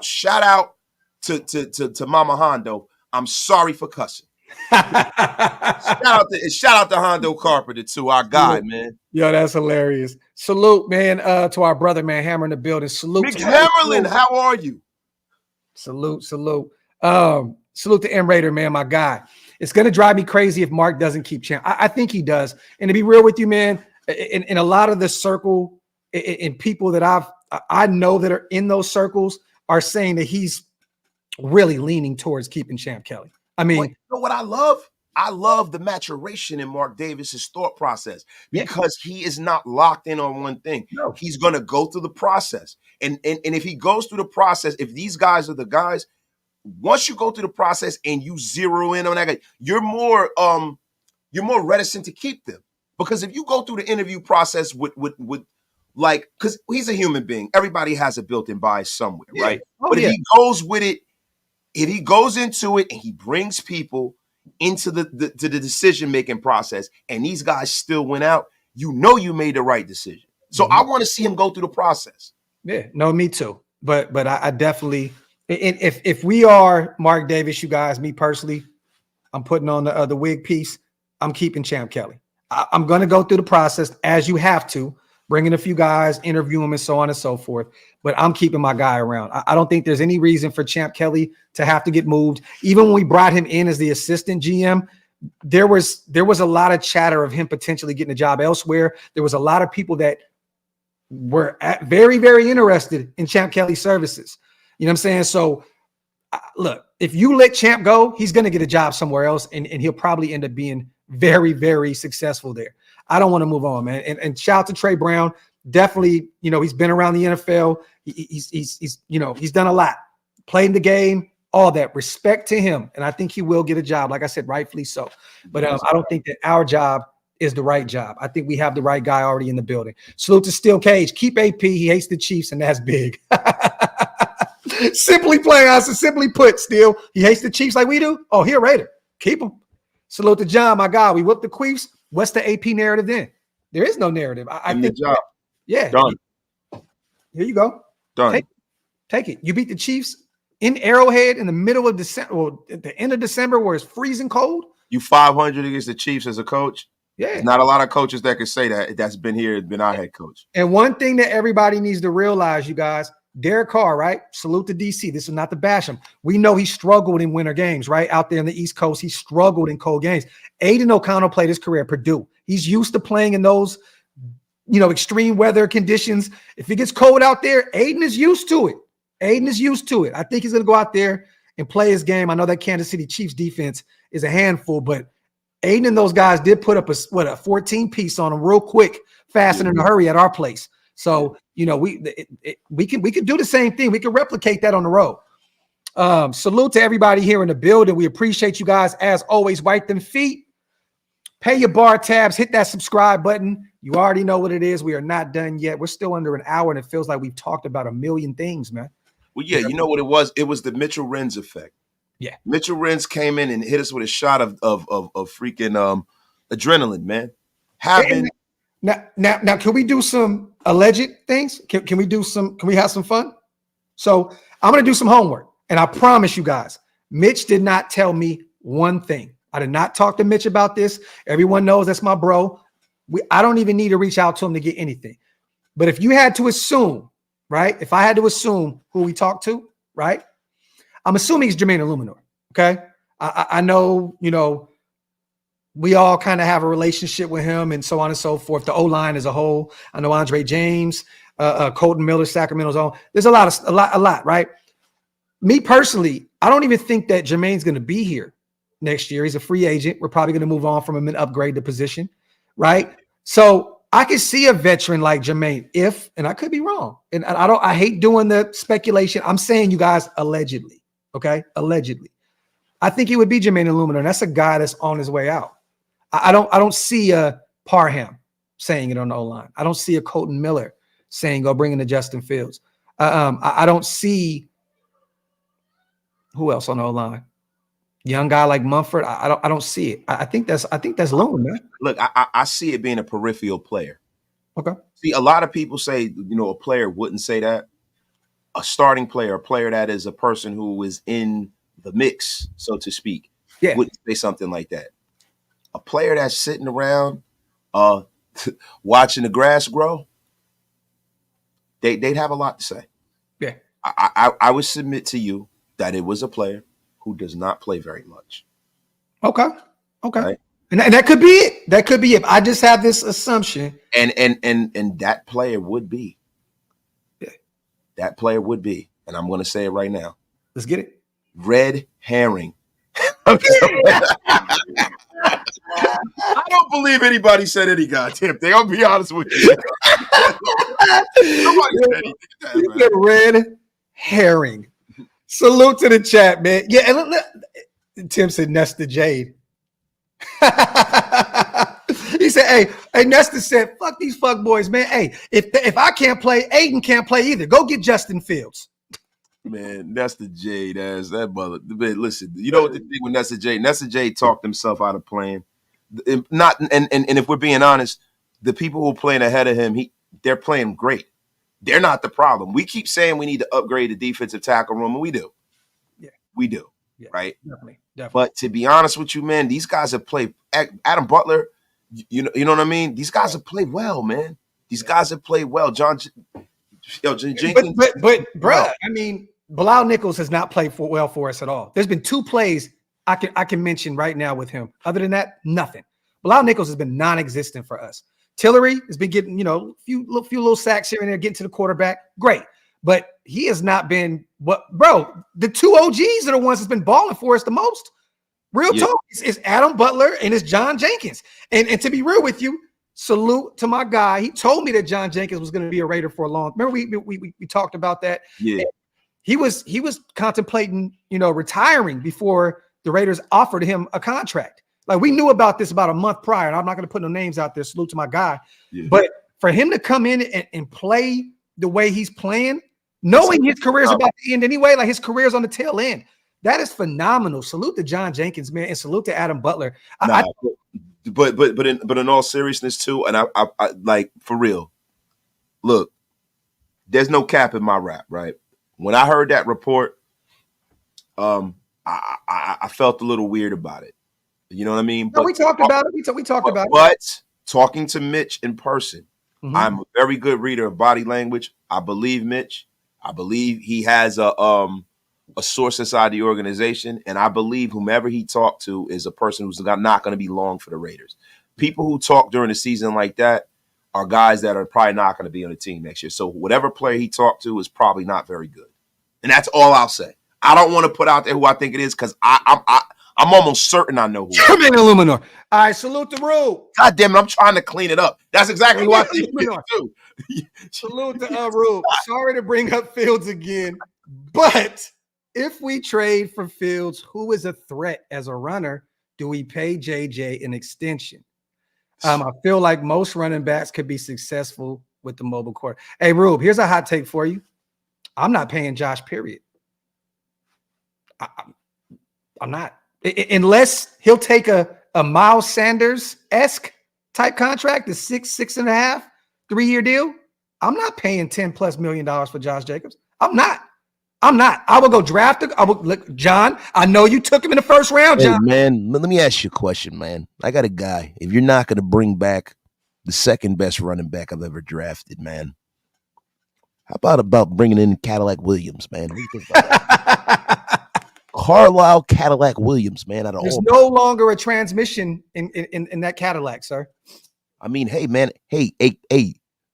Shout out to Mama Hondo, I'm sorry for cussing. Shout out to Hondo Carpenter too, our guy, man. Yo, that's hilarious. Salute, man, to our brother, man, Hammer in the building. Salute Mick to Hammerlin, how are you? Salute. Salute to M Raider, man, my guy. It's gonna drive me crazy if Mark doesn't keep champ. I think he does. And to be real with you, man, in a lot of the circle, in people that I know that are in those circles are saying that he's really leaning towards keeping Champ Kelly. I mean, you know what I love? I love the maturation in Mark Davis's thought process because he is not locked in on one thing. No. He's going to go through the process. And if he goes through the process, if these guys are the guys, once you go through the process and you zero in on that guy, you're more reticent to keep them. Because if you go through the interview process with like, because he's a human being, everybody has a built-in bias somewhere, right? But if he goes with it, if he goes into it and he brings people into the decision-making process and these guys still went out, you know you made the right decision. So I want to see him go through the process. Yeah, no, me too. But I definitely, if we are Mark Davis, you guys, me personally, I'm putting on the wig piece. I'm keeping Champ Kelly. I'm going to go through the process as you have to, bring in a few guys, interview them, and so on and so forth. But I'm keeping my guy around. I don't think there's any reason for Champ Kelly to have to get moved. Even when we brought him in as the assistant GM, there was a lot of chatter of him potentially getting a job elsewhere. There was a lot of people that were very, very interested in Champ Kelly's services. You know what I'm saying? So, look, if you let Champ go, he's going to get a job somewhere else, and he'll probably end up being very, very successful there. I don't want to move on, man. And shout out to Trey Brown. Definitely, he's been around the NFL. He's done a lot, played the game, all that. Respect to him, and I think he will get a job. Like I said, rightfully so. But I don't think that our job is the right job. I think we have the right guy already in the building. Salute to Steel Cage. Keep AP. He hates the Chiefs, and that's big. Simply put, Steel. He hates the Chiefs like we do. Oh, he a Raider. Keep him. Salute to John, my guy. We whipped the Queefs. What's the AP narrative then? There is no narrative. I think. Job. Yeah. Done. Here you go. Done. Take it. You beat the Chiefs in Arrowhead in the middle of December, well, at the end of December where it's freezing cold. You 500 against the Chiefs as a coach? Yeah. There's not a lot of coaches that can say that's been here, been our head coach. And one thing that everybody needs to realize, you guys, Derek Carr, right? Salute to DC. This is not to bash him. We know he struggled in winter games, right? Out there in the East Coast, he struggled in cold games. Aidan O'Connell played his career at Purdue. He's used to playing in those, extreme weather conditions. If it gets cold out there, Aidan is used to it. I think he's going to go out there and play his game. I know that Kansas City Chiefs defense is a handful, but Aidan and those guys did put up a 14-piece on them real quick, fast and in a hurry at our place. So, we can do the same thing. We can replicate that on the road. Salute to everybody here in the building. We appreciate you guys. As always, wipe them feet, pay your bar tabs, hit that subscribe button. You already know what it is. We are not done yet. We're still under an hour, and it feels like we've talked about a million things, man. Well, yeah, you know what it was? It was the Mitchell Renz effect. Yeah. Mitchell Renz came in and hit us with a shot of freaking adrenaline, man. Now, can we do some alleged things? Can we have some fun? So I'm going to do some homework, and I promise you guys, Mitch did not tell me one thing. I did not talk to Mitch about this. Everyone knows that's my bro. I don't even need to reach out to him to get anything. But if you had to assume, right? If I had to assume who we talked to, right? I'm assuming it's Jermaine Illuminor. Okay. I know, we all kind of have a relationship with him and so on and so forth. The O-line as a whole. I know Andre James, Colton Miller, Sacramento's own. There's a lot, right? Me personally, I don't even think that Jermaine's going to be here next year. He's a free agent. We're probably going to move on from him and upgrade the position, right? So I could see a veteran like Jermaine and I could be wrong. And I hate doing the speculation. I'm saying you guys allegedly, okay? Allegedly. I think it would be Jermaine Illuminor, and that's a guy that's on his way out. I don't see a Parham saying it on the O-line. I don't see a Colton Miller saying, go bring in the Justin Fields. I don't see who else on the O-line. Young guy like Mumford. I don't see it. I think that's Loon, man. Look, I see it being a peripheral player. Okay. See, a lot of people say, a player wouldn't say that. a starting player, a player that is a person who is in the mix, so to speak, wouldn't say something like that. A player that's sitting around watching the grass grow, they'd have a lot to say. Yeah. I would submit to you that it was a player who does not play very much. Okay. Right? And that could be it. That could be it. I just have this assumption. And that player would be. Yeah. That player would be. And I'm going to say it right now. Let's get it. Red herring. I don't believe anybody said any goddamn thing. I'll be honest with you. Nobody said anything. The red herring. Salute to the chat, man. Yeah, and Tim said Nesta Jade. He said, hey, Nesta said, fuck these fuck boys, man. Hey, if I can't play, Aidan can't play either. Go get Justin Fields. Man, Nesta Jade ass that mother. Man, listen, you know what the thing with Nesta Jade? Nesta Jade talked himself out of playing. Not and if we're being honest, the people who are playing ahead of him, they're playing great. They're not the problem. We keep saying we need to upgrade the defensive tackle room, and we do. Yeah, we do. Yeah, right? Definitely. But to be honest with you, man, these guys have played. Adam Butler, you know what I mean. These guys have played well, man. These guys have played well. Jenkins, but bro, I mean, Bilal Nichols has not played well for us at all. There's been 2 plays I can mention right now with him. Other than that, nothing. Bilal Nichols has been non-existent for us. Tillery has been getting, a few little sacks here and there, getting to the quarterback. Great. But he has not been the 2 OGs are the ones that's been balling for us the most. Real talk. It's Adam Butler and it's John Jenkins. And to be real with you, salute to my guy. He told me that John Jenkins was going to be a Raider for a long. Remember we talked about that? Yeah. He was contemplating, retiring before the Raiders offered him a contract. Like, we knew about this about a month prior, and I'm not going to put no names out there. Salute to my guy. Yeah. But for him to come in and play the way he's playing, knowing his career's about to end anyway, like his career's on the tail end, that is phenomenal. Salute to John Jenkins, man, and salute to Adam Butler. But in all seriousness too, and I like, for real, look, there's no cap in my rap, right? When I heard that report, I felt a little weird about it. You know what I mean? No, we talked about it. We talked about it. But talking to Mitch in person, I'm a very good reader of body language. I believe Mitch. I believe he has a source inside the organization, and I believe whomever he talked to is a person who's not going to be long for the Raiders. People who talk during the season like that are guys that are probably not going to be on the team next year. So whatever player he talked to is probably not very good, and that's all I'll say. I don't want to put out there who I think it is because I'm almost certain I know who. Jermaine Illuminor. All right, salute the Rube. God damn it, I'm trying to clean it up. That's exactly who I think it is too. Salute to Rube. Sorry to bring up Fields again, but if we trade for Fields, who is a threat as a runner? Do we pay JJ an extension? I feel like most running backs could be successful with the mobile court. Hey, Rube, here's a hot take for you. I'm not paying Josh, period. I'm not. Unless he'll take a Miles Sanders-esque type contract, the 6.5, 3-year deal. I'm not paying $10+ million for Josh Jacobs. I'm not. I will go draft him. Look, John, I know you took him in the first round, John. Hey, man, let me ask you a question, man. I got a guy. If you're not going to bring back the second best running back I've ever drafted, man, how about bringing in Cadillac Williams, man? What do you think about that? Carlisle Cadillac Williams, man. There's no longer a transmission in that Cadillac, sir. I mean, hey, man. Hey,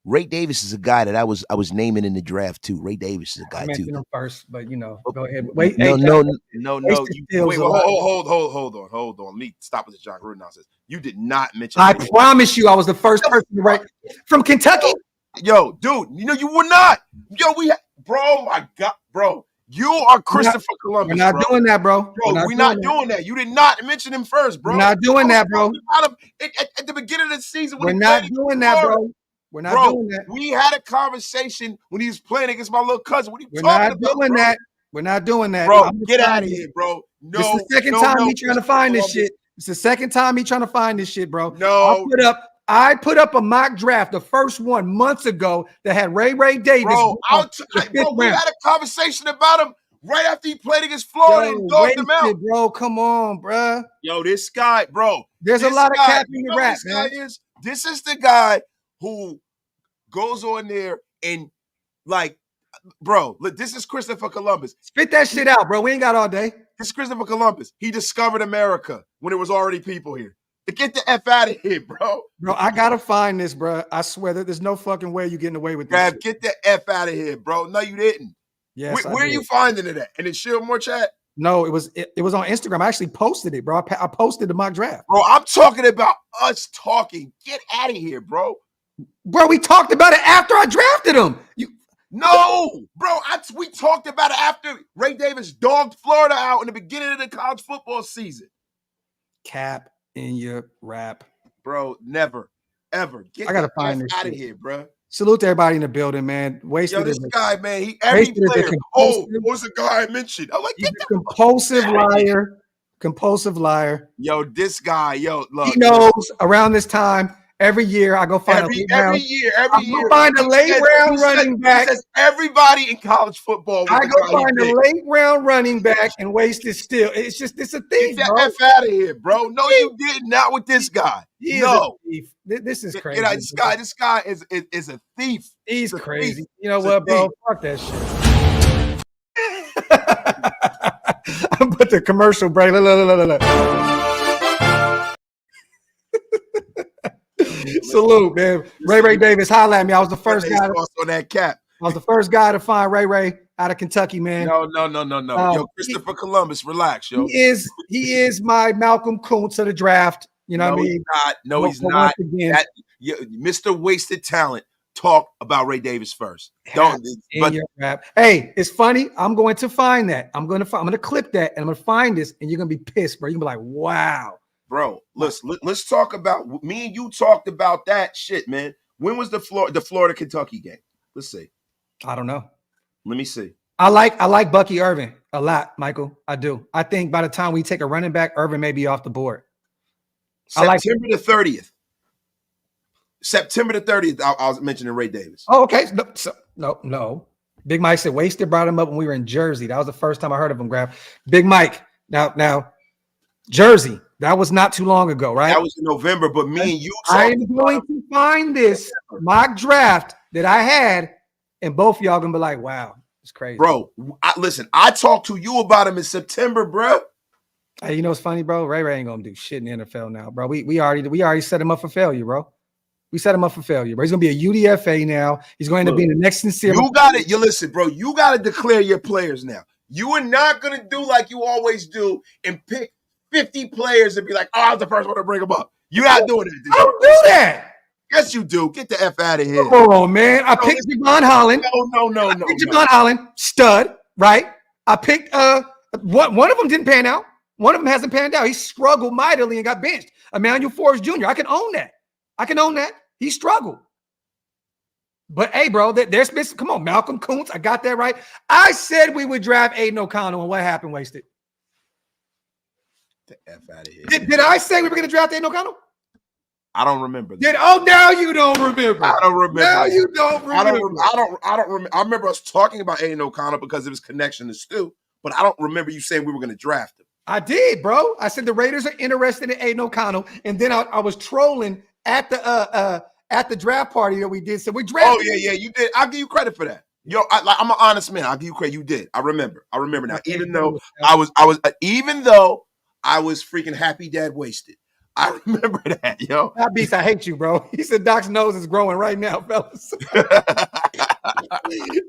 Ray Davis is a guy that I was naming in the draft too. Ray Davis is a guy too. Him first, but go ahead. Wait, no. Wait, hold on. Let me stop with the John Gruden nonsense. You did not mention. I promise you, I was the first person to write from Kentucky. Yo, dude, you were not. Yo, bro, my God, bro. You are Christopher Columbus. We're not doing that, bro. We're not doing that. You did not mention him first, bro. We're not doing that, bro. At the beginning of the season, we're not doing that, bro. We're not doing that. We had a conversation when he was playing against my little cousin. What are you talking about? We're not doing that. Bro, get out of here, bro. No. It's the second time he trying to find this shit. It's the second time he trying to find this shit, bro. No. I put up a mock draft, the first one months ago, that had Ray Davis. Bro, we had a conversation about him right after he played against Florida and dogged him out. Bro, come on, bro. Yo, this guy, bro. There's a lot of cap in the rap, man. This is the guy who goes on there and like, bro, look, this is Christopher Columbus. Spit that shit out, bro. We ain't got all day. This is Christopher Columbus. He discovered America when there was already people here. Get the F out of here, bro. Bro, I gotta find this, bro. I swear that there's no fucking way you're getting away with this. Graphk, get the F out of here, bro. No, you didn't. Yes, where are you finding it at? And it's Shieldmore chat? No, it was on Instagram. I actually posted it, bro. I posted the mock draft. Bro, I'm talking about us talking. Get out of here, bro. Bro, we talked about it after I drafted him. No, bro. We talked about it after Ray Davis dogged Florida out in the beginning of the college football season. Cap in your rap. Bro, never, ever. I gotta find this out of here, bro. Salute to everybody in the building, man. Wasted. Yo, this guy, man. Every player. Oh, what's the guy I mentioned? I'm like, get the compulsive liar. Compulsive liar. Yo, this guy, look. He knows around this time, every year I go find every year. Find a late round running back. Everybody in college football. I go find a late round running back and waste it still. It's a thing. Get the F out of here, bro. No, you did not with this guy. No. This is crazy. This guy is a thief. He's crazy. Thief. You know what, bro? Fuck that shit. I put the commercial break. Look. Salute, man. Ray Davis, holla at me. I was the first guy on that cap. I was the first guy to find Ray out of Kentucky, man. No. Yo, Christopher Columbus, relax, yo. He is my Malcolm Kuntz of the draft. You know what I mean? He's not. Mr. Wasted Talent. Talk about Ray Davis first. Don't. Hey, it's funny. I'm going to find that. I'm going to clip that, and I'm going to find this, and you're going to be pissed, bro. You're going to be like, wow. Bro, let's talk about. Me and you talked about that shit, man. When was the Florida Kentucky game? Let's see. I don't know. Let me see. I like Bucky Irvin a lot, Michael. I do. I think by the time we take a running back, Irvin may be off the board. September the 30th. September the 30th, I was mentioning Ray Davis. Oh, okay. No. Big Mike said Wasted brought him up when we were in Jersey. That was the first time I heard of him, Graphk. Big Mike. Now, Jersey. That was not too long ago, right? That was in November, but me and you. I'm going to find this mock draft that I had, and both of y'all gonna be like, "Wow, it's crazy." Bro, listen, I talked to you about him in September, bro. Hey, you know what's funny, bro? Ray ain't gonna do shit in the NFL now, bro. We already set him up for failure, bro. We set him up for failure, bro. He's gonna be a UDFA now. He's going to be in the next sincere. You got it. You listen, bro. You got to declare your players now. You are not gonna do like you always do and pick 50 players and be like, "Oh, I was the first one to bring them up." You're not doing it. I don't do that. Yes, you do. Get the F out of here. Oh man, I picked Javon Holland. No. Javon Holland, stud, right? I picked one of them didn't pan out. One of them hasn't panned out. He struggled mightily and got benched. Emmanuel Forbes Jr. I can own that. He struggled. But hey, bro, there's been come on, Malcolm Kuntz. I got that right. I said we would draft Aidan O'Connell, and what happened? Wasted. The F out of here. Did I say we were going to draft Aidan O'Connell? I don't remember. Now you don't remember. I don't remember. Now you don't remember. I don't remember. I remember us talking about Aidan O'Connell because of his connection to Stu, but I don't remember you saying we were going to draft him. I did, bro. I said the Raiders are interested in Aidan O'Connell, and then I was trolling at the draft party that we did. So we drafted. Oh yeah, you did. I'll give you credit for that. Yo, I'm an honest man. I'll give you credit. You did. I remember now. Even though I was freaking happy dad wasted. I remember that, yo. That beast, I hate you, bro. He said Doc's nose is growing right now, fellas.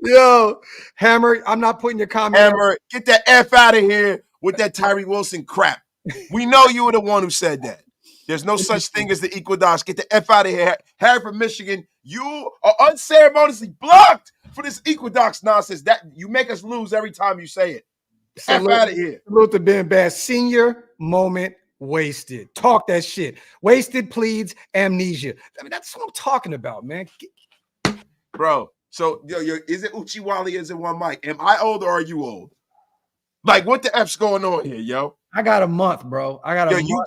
Yo, Hammer, I'm not putting your comment. Hammer, get that F out of here with that Tyree Wilson crap. We know you were the one who said that. There's no such thing as the Equinox. Get the F out of here. Harry from Michigan, you are unceremoniously blocked for this Equinox nonsense. That you make us lose every time you say it. F out of here. Salute to Ben Bass. Senior moment wasted. Talk that shit. Wasted pleads amnesia. I mean, that's what I'm talking about, man. Bro, so yo, is it Uchiwali? Is it one mic? Am I old or are you old? Like, what the F's going on here, yo? I got a month, bro. I got a month. You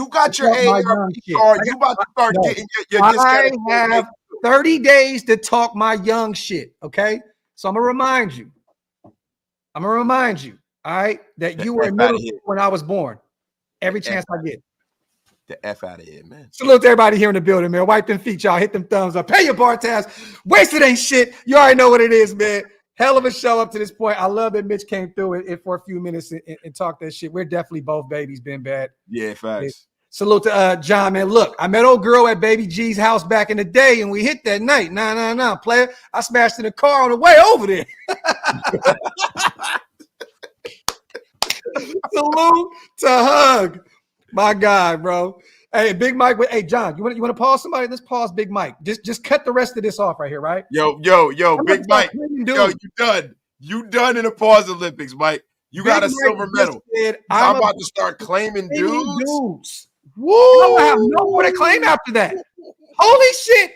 got your Talk my AARP young shit. card. You about to start No. getting your I discount. have 30 days to talk my young shit, okay? So I'm going to remind you. All right, that you were in middle school when I was born. Every chance I get. The F out of here, man. Salute to everybody here in the building, man. Wipe them feet, y'all. Hit them thumbs up. Pay your bar tabs. Wasted ain't shit. You already know what it is, man. Hell of a show up to this point. I love that Mitch came through it for a few minutes and talked that shit. We're definitely both babies, been bad. Yeah, facts. Salute to John, man. Look, I met old girl at Baby G's house back in the day, and we hit that night. Nah, player. I smashed in the car on the way over there. Salute to Hug, my guy, bro. Hey, Big Mike. Hey, John, you want to pause somebody? Let's pause Big Mike. Just cut the rest of this off right here, right? Yo, Big Mike. Yo, you done. You done in the pause Olympics, Mike. You got a silver medal. I'm about to start claiming dudes. Woo! I have no more to claim after that. Holy shit.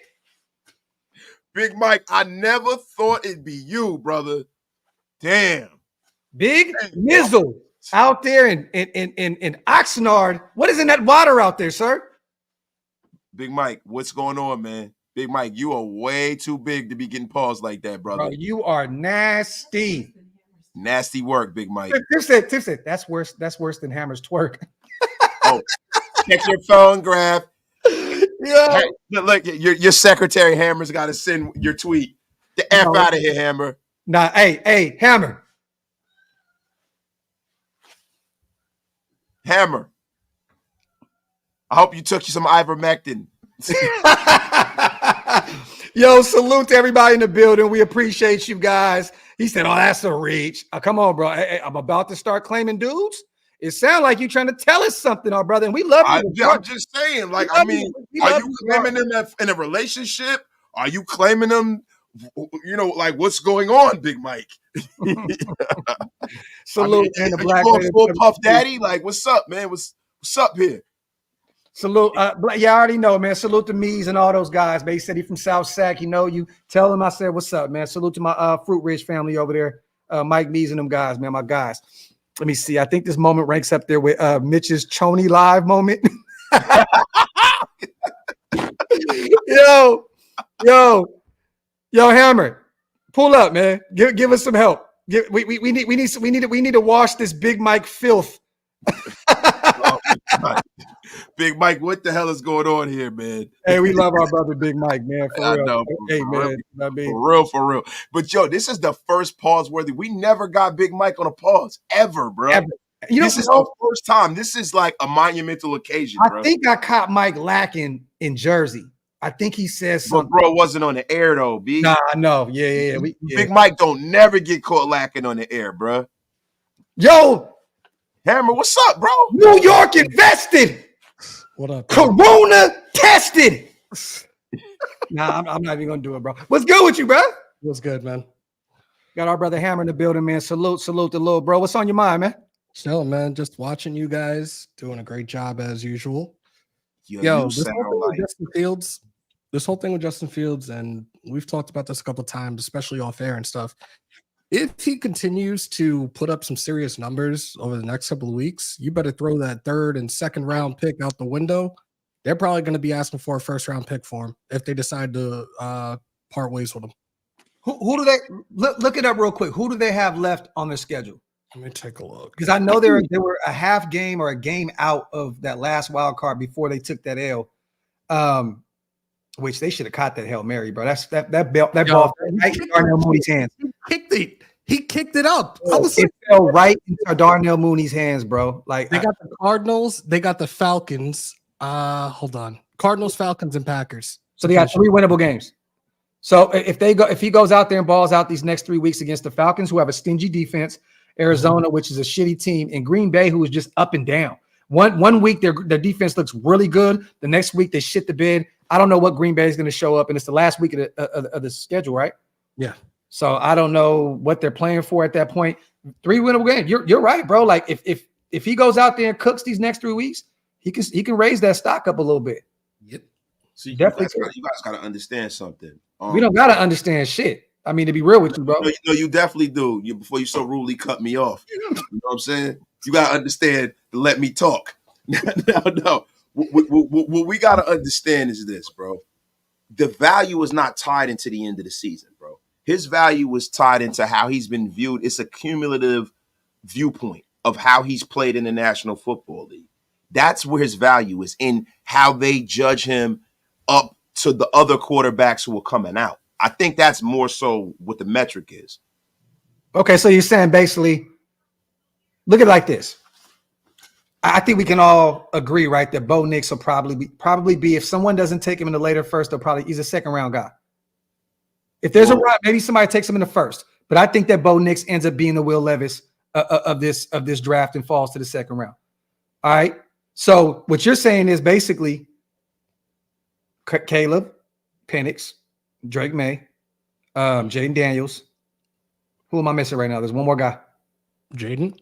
Big Mike, I never thought it'd be you, brother. Damn. Big Mizzle out there in Oxnard. What is in that water out there, sir? Big Mike, what's going on, man? Big Mike, you are way too big to be getting paused like that, brother. Bro, you are nasty. Nasty work, Big Mike. Tip said, that's worse than Hammer's twerk. Oh, check your phone, Graphk. Yeah. Hey, look, your secretary Hammer's got to send your tweet. The F out of here, Hammer. Nah, hey, Hammer. Hammer. I hope you took you some ivermectin. Yo, salute to everybody in the building. We appreciate you guys. He said, oh, that's a reach. Come on, bro. Hey, I'm about to start claiming dudes. It sounds like you're trying to tell us something, our brother, and we love you. I'm just saying, like, I mean, are you claiming them in a relationship? Are you claiming them, like, what's going on, Big Mike? Salute, man. The black man. Full Puff Daddy? Like, what's up, man? What's up here? Salute. Yeah, I already know, man. Salute to Mees and all those guys, man. He said he from South Sac. You know you. Tell him I said, what's up, man? Salute to my Fruit Ridge family over there. Mike Mees and them guys, man, my guys. Let me see. I think this moment ranks up there with Mitch's Choney live moment. Yo, Hammer, pull up, man. Give us some help. We need to wash this Big Mike filth. Big Mike, what the hell is going on here, man? Hey, we love our brother Big Mike, man. For real. Know, hey, man. For real. But yo, this is the first pause worthy. We never got Big Mike on a pause ever, bro. Ever. This is the first time. This is like a monumental occasion, bro. I think I caught Mike lacking in Jersey. I think he says something. But bro, wasn't on the air though, B. Nah, I know. Yeah. Big Mike don't never get caught lacking on the air, bro. Yo, Hammer, what's up, bro? New York invested. What up? Corona tested. Nah, I'm not even gonna do it, bro. What's good with you, bro? What's good, man? Got our brother Hammer in the building, man. Salute the little bro. What's on your mind, man? Chill, man. Just watching you guys doing a great job as usual. Yo, this whole thing with Justin Fields, and we've talked about this a couple of times, especially off air and stuff. If he continues to put up some serious numbers over the next couple of weeks, you better throw that third and second round pick out the window. They're probably going to be asking for a first round pick for him if they decide to part ways with him. Who do they look it up real quick? Who do they have left on their schedule? Let me take a look. Because I know they were a half game or a game out of that last wild card before they took that L. Which they should have caught that Hail Mary, bro. That ball right in Darnell Mooney's hands. He kicked it up. It fell right into Darnell Mooney's hands, bro. Like they got the Cardinals, they got the Falcons. Hold on. Cardinals, Falcons, and Packers. So they got 3 winnable games. So if he goes out there and balls out these next 3 weeks against the Falcons, who have a stingy defense, Arizona, which is a shitty team, and Green Bay, who is just up and down. One week their defense looks really good. The next week they shit the bed. I don't know what Green Bay is going to show up, and it's the last week of the schedule, right? Yeah. So I don't know what they're playing for at that point. 3 winnable games. You're right, bro. Like if he goes out there and cooks these next 3 weeks, he can raise that stock up a little bit. Yep. So you guys got to understand something. We don't got to understand shit. I mean, to be real with you, bro. You definitely do. Before you so rudely cut me off. You know what I'm saying? You got to understand to let me talk. No. What we got to understand is this, bro. The value is not tied into the end of the season, bro. His value was tied into how he's been viewed. It's a cumulative viewpoint of how he's played in the National Football League. That's where his value is, in how they judge him up to the other quarterbacks who are coming out. I think that's more so what the metric is. Okay, so you're saying basically, look at it like this. I think we can all agree, right, that Bo Nix will probably be, if someone doesn't take him in the later first, he's a second round guy. If there's a run, maybe somebody takes him in the first, but I think that Bo Nix ends up being the Will Levis of this draft and falls to the second round. All right. So what you're saying is basically Caleb, Penix, Drake May, Jaden Daniels. Who am I missing right now? There's one more guy. Jaden.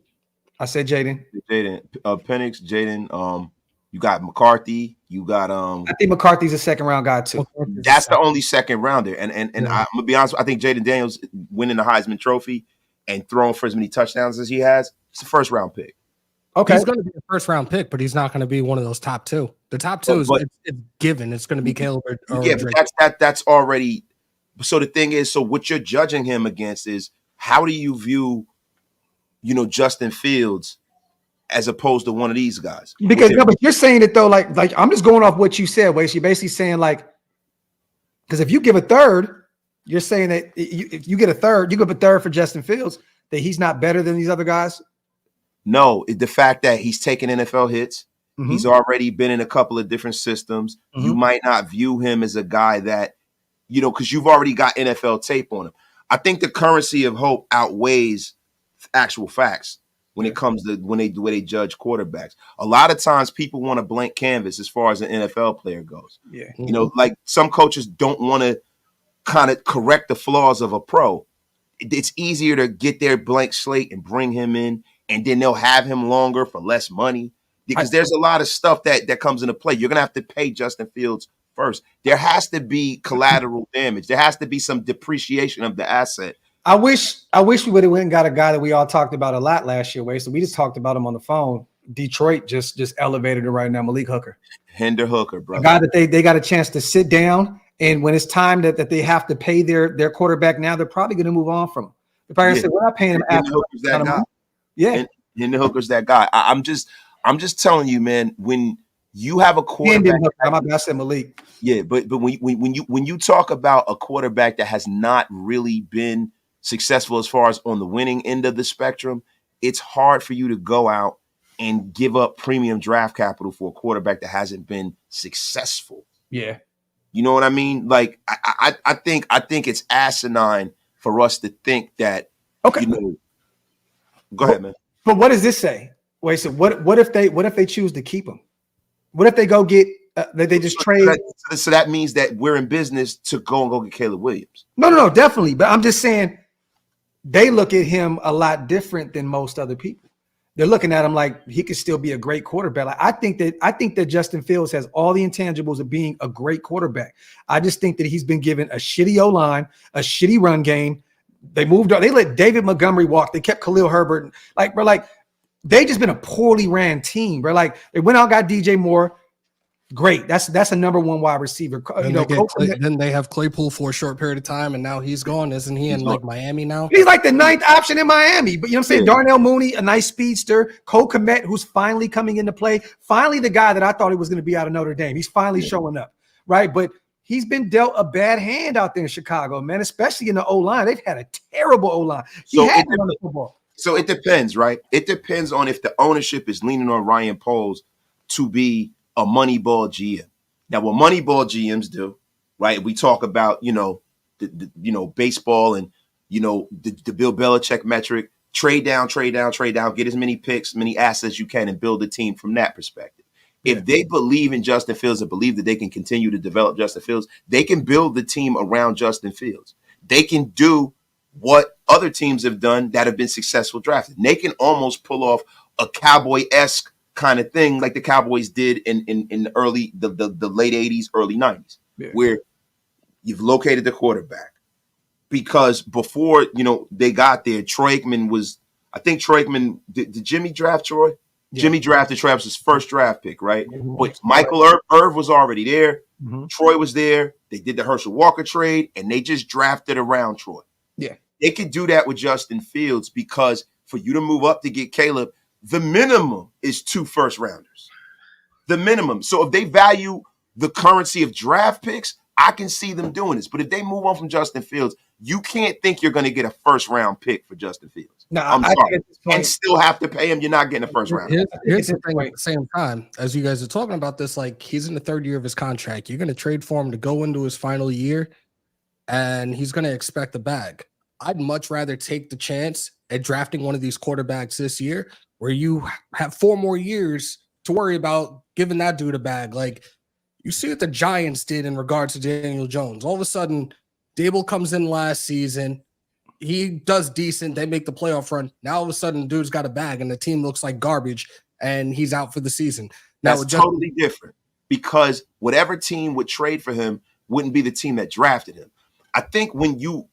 I said Jaden. Penix, Jaden. You got McCarthy. You got I think McCarthy's a second round guy too. That's the only second rounder. And I'm gonna be honest. I think Jaden Daniels winning the Heisman Trophy and throwing for as many touchdowns as he has, it's a first round pick. Okay, he's going to be a first round pick, but he's not going to be one of those top two. The top two it's given. It's going to be Caleb or Drake. But that's already. So the thing is, so what you're judging him against is, how do you view, Justin Fields as opposed to one of these guys? Because but you're saying it though, like I'm just going off what you said, Wes. You're basically saying like, because if you give a third, you're saying that if you get a third, you give a third for Justin Fields, that he's not better than these other guys. No, the fact that he's taken NFL hits, he's already been in a couple of different systems. You might not view him as a guy that, because you've already got NFL tape on him. I think the currency of hope outweighs actual facts when it comes to the way they judge quarterbacks. A lot of times people want a blank canvas as far as an NFL player goes. Yeah. Like some coaches don't want to kind of correct the flaws of a pro. It's easier to get their blank slate and bring him in, and then they'll have him longer for less money, because there's a lot of stuff that comes into play. You're going to have to pay Justin Fields first. There has to be collateral damage. There has to be some depreciation of the asset. I wish we would have went and got a guy that we all talked about a lot last year, Wade. So we just talked about him on the phone. Detroit just elevated it right now. Malik Hooker. Hinder Hooker, bro. A guy that they got a chance to sit down, and when it's time that they have to pay their quarterback now, they're probably going to move on from him. They're probably going to say, we're not paying him after. That guy. Yeah. Hinder Hooker's that guy. I'm just telling you, man, when you have a quarterback. I said Malik. Yeah, but when you talk about a quarterback that has not really been successful as far as on the winning end of the spectrum, it's hard for you to go out and give up premium draft capital for a quarterback that hasn't been successful. Yeah. You know what I mean? Like I think it's asinine for us to think that. Okay. Go ahead, man. But what does this say? Wait, so what if they choose to keep him? What if they go get they just trade? So that means that we're in business to go get Caleb Williams. No, definitely. But I'm just saying they look at him a lot different than most other people. They're looking at him like he could still be a great quarterback. Like, I think that Justin Fields has all the intangibles of being a great quarterback. I just think that he's been given a shitty O-line, a shitty run game. They moved on. They let David Montgomery walk. They kept Khalil Herbert. They just been a poorly ran team, bro. Like, they went out and got DJ Moore. Great. That's a number one wide receiver. Then they have Claypool for a short period of time, and now he's gone. Isn't he in Miami now? He's like the ninth option in Miami. But you know what I'm saying? Yeah. Darnell Mooney, a nice speedster. Cole Kmet, who's finally coming into play. Finally, the guy that I thought he was going to be out of Notre Dame. He's finally showing up, right? But he's been dealt a bad hand out there in Chicago, man, especially in the O-line. They've had a terrible O-line. So it depends, right? It depends on if the ownership is leaning on Ryan Poles to be a Moneyball GM. Now, what Moneyball GMs do, right? We talk about, the baseball and, the Bill Belichick metric, trade down, get as many picks, many assets you can, and build a team from that perspective. Yeah. If they believe in Justin Fields and believe that they can continue to develop Justin Fields, they can build the team around Justin Fields. They can do what other teams have done that have been successful drafted. They can almost pull off a Cowboy-esque kind of thing like the Cowboys did in the late 80s, early 90s, where you've located the quarterback. because before, they got there, I think Troikman, did Jimmy draft Troy? Yeah. Jimmy drafted Troy, was his first draft pick, right? Mm-hmm. But Michael Irv was already there. Mm-hmm. Troy was there. They did the Herschel Walker trade, and they just drafted around Troy. Yeah. They could do that with Justin Fields because for you to move up to get Caleb, the minimum is 2 first-rounders. The minimum. So if they value the currency of draft picks, I can see them doing this. But if they move on from Justin Fields, you can't think you're going to get a first-round pick for Justin Fields. No, I'm sorry. And still have to pay him. You're not getting a first round. Here's the thing. At the same time, as you guys are talking about this, like he's in the 3rd year of his contract. You're going to trade for him to go into his final year, and he's going to expect the bag. I'd much rather take the chance at drafting one of these quarterbacks this year where you have 4 more years to worry about giving that dude a bag. Like you see what the Giants did in regards to Daniel Jones. All of a sudden, Dable comes in last season. He does decent. They make the playoff run. Now all of a sudden, dude's got a bag, and the team looks like garbage, and he's out for the season. Now, that's totally different because whatever team would trade for him wouldn't be the team that drafted him. I think when you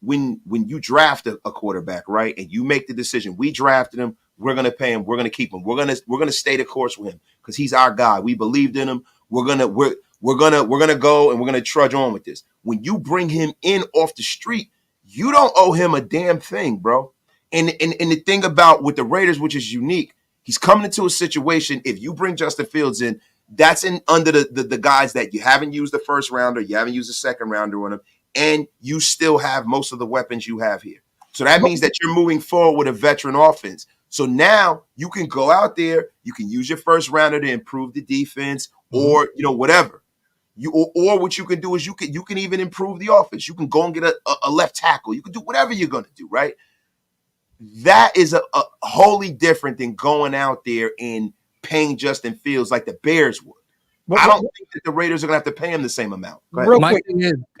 draft a quarterback, right, and you make the decision, we drafted him, we're going to pay him, we're going to keep him, we're going to stay the course with him because he's our guy. We believed in him. We're gonna go and we're gonna trudge on with this. When you bring him in off the street, you don't owe him a damn thing, bro. And the thing about with the Raiders, which is unique, he's coming into a situation. If you bring Justin Fields in, that's in under the guys that you haven't used the first rounder, you haven't used the second rounder on him, and you still have most of the weapons you have here. So that means that you're moving forward with a veteran offense. So now you can go out there, you can use your first rounder to improve the defense, or whatever. Or what you can do is you can even improve the offense. You can go and get a left tackle. You can do whatever you're going to do, right? That is a wholly different than going out there and paying Justin Fields like the Bears would. I don't think that the Raiders are going to have to pay him the same amount. Real quick.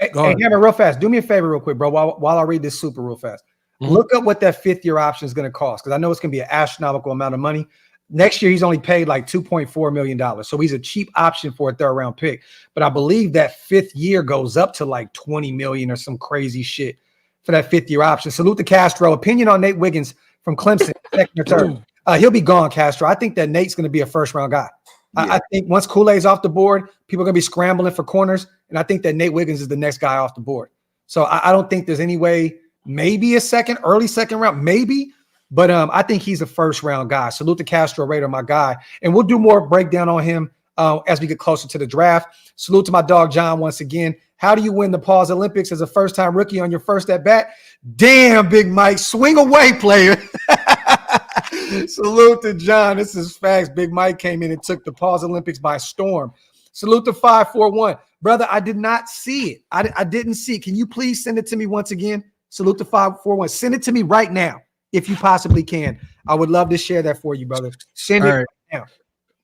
Hey, Hammer, real fast. Do me a favor real quick, bro, while I read this super real fast. Mm-hmm. Look up what that 5th year option is going to cost because I know it's going to be an astronomical amount of money. Next year, he's only paid like $2.4 million. So he's a cheap option for a 3rd round pick. But I believe that 5th year goes up to like $20 million or some crazy shit for that 5th year option. Salute to Castro. Opinion on Nate Wiggins from Clemson, 2nd or 3rd. He'll be gone, Castro. I think that Nate's going to be a 1st round guy. Yeah. I think once Kool-Aid's off the board, people are going to be scrambling for corners. And I think that Nate Wiggins is the next guy off the board. So I don't think there's any way, maybe a early second round, maybe. But I think he's a 1st round guy. Salute to Castro Raider, my guy. And we'll do more breakdown on him as we get closer to the draft. Salute to my dog, John, once again. How do you win the Pause Olympics as a first-time rookie on your first at-bat? Damn, Big Mike. Swing away, player. Salute to John. This is facts. Big Mike came in and took the Pause Olympics by storm. Salute to 541. Brother, I did not see it. I didn't see it. Can you please send it to me once again? Salute to 541. Send it to me right now. If you possibly can, I would love to share that for you, brother. Send it right now.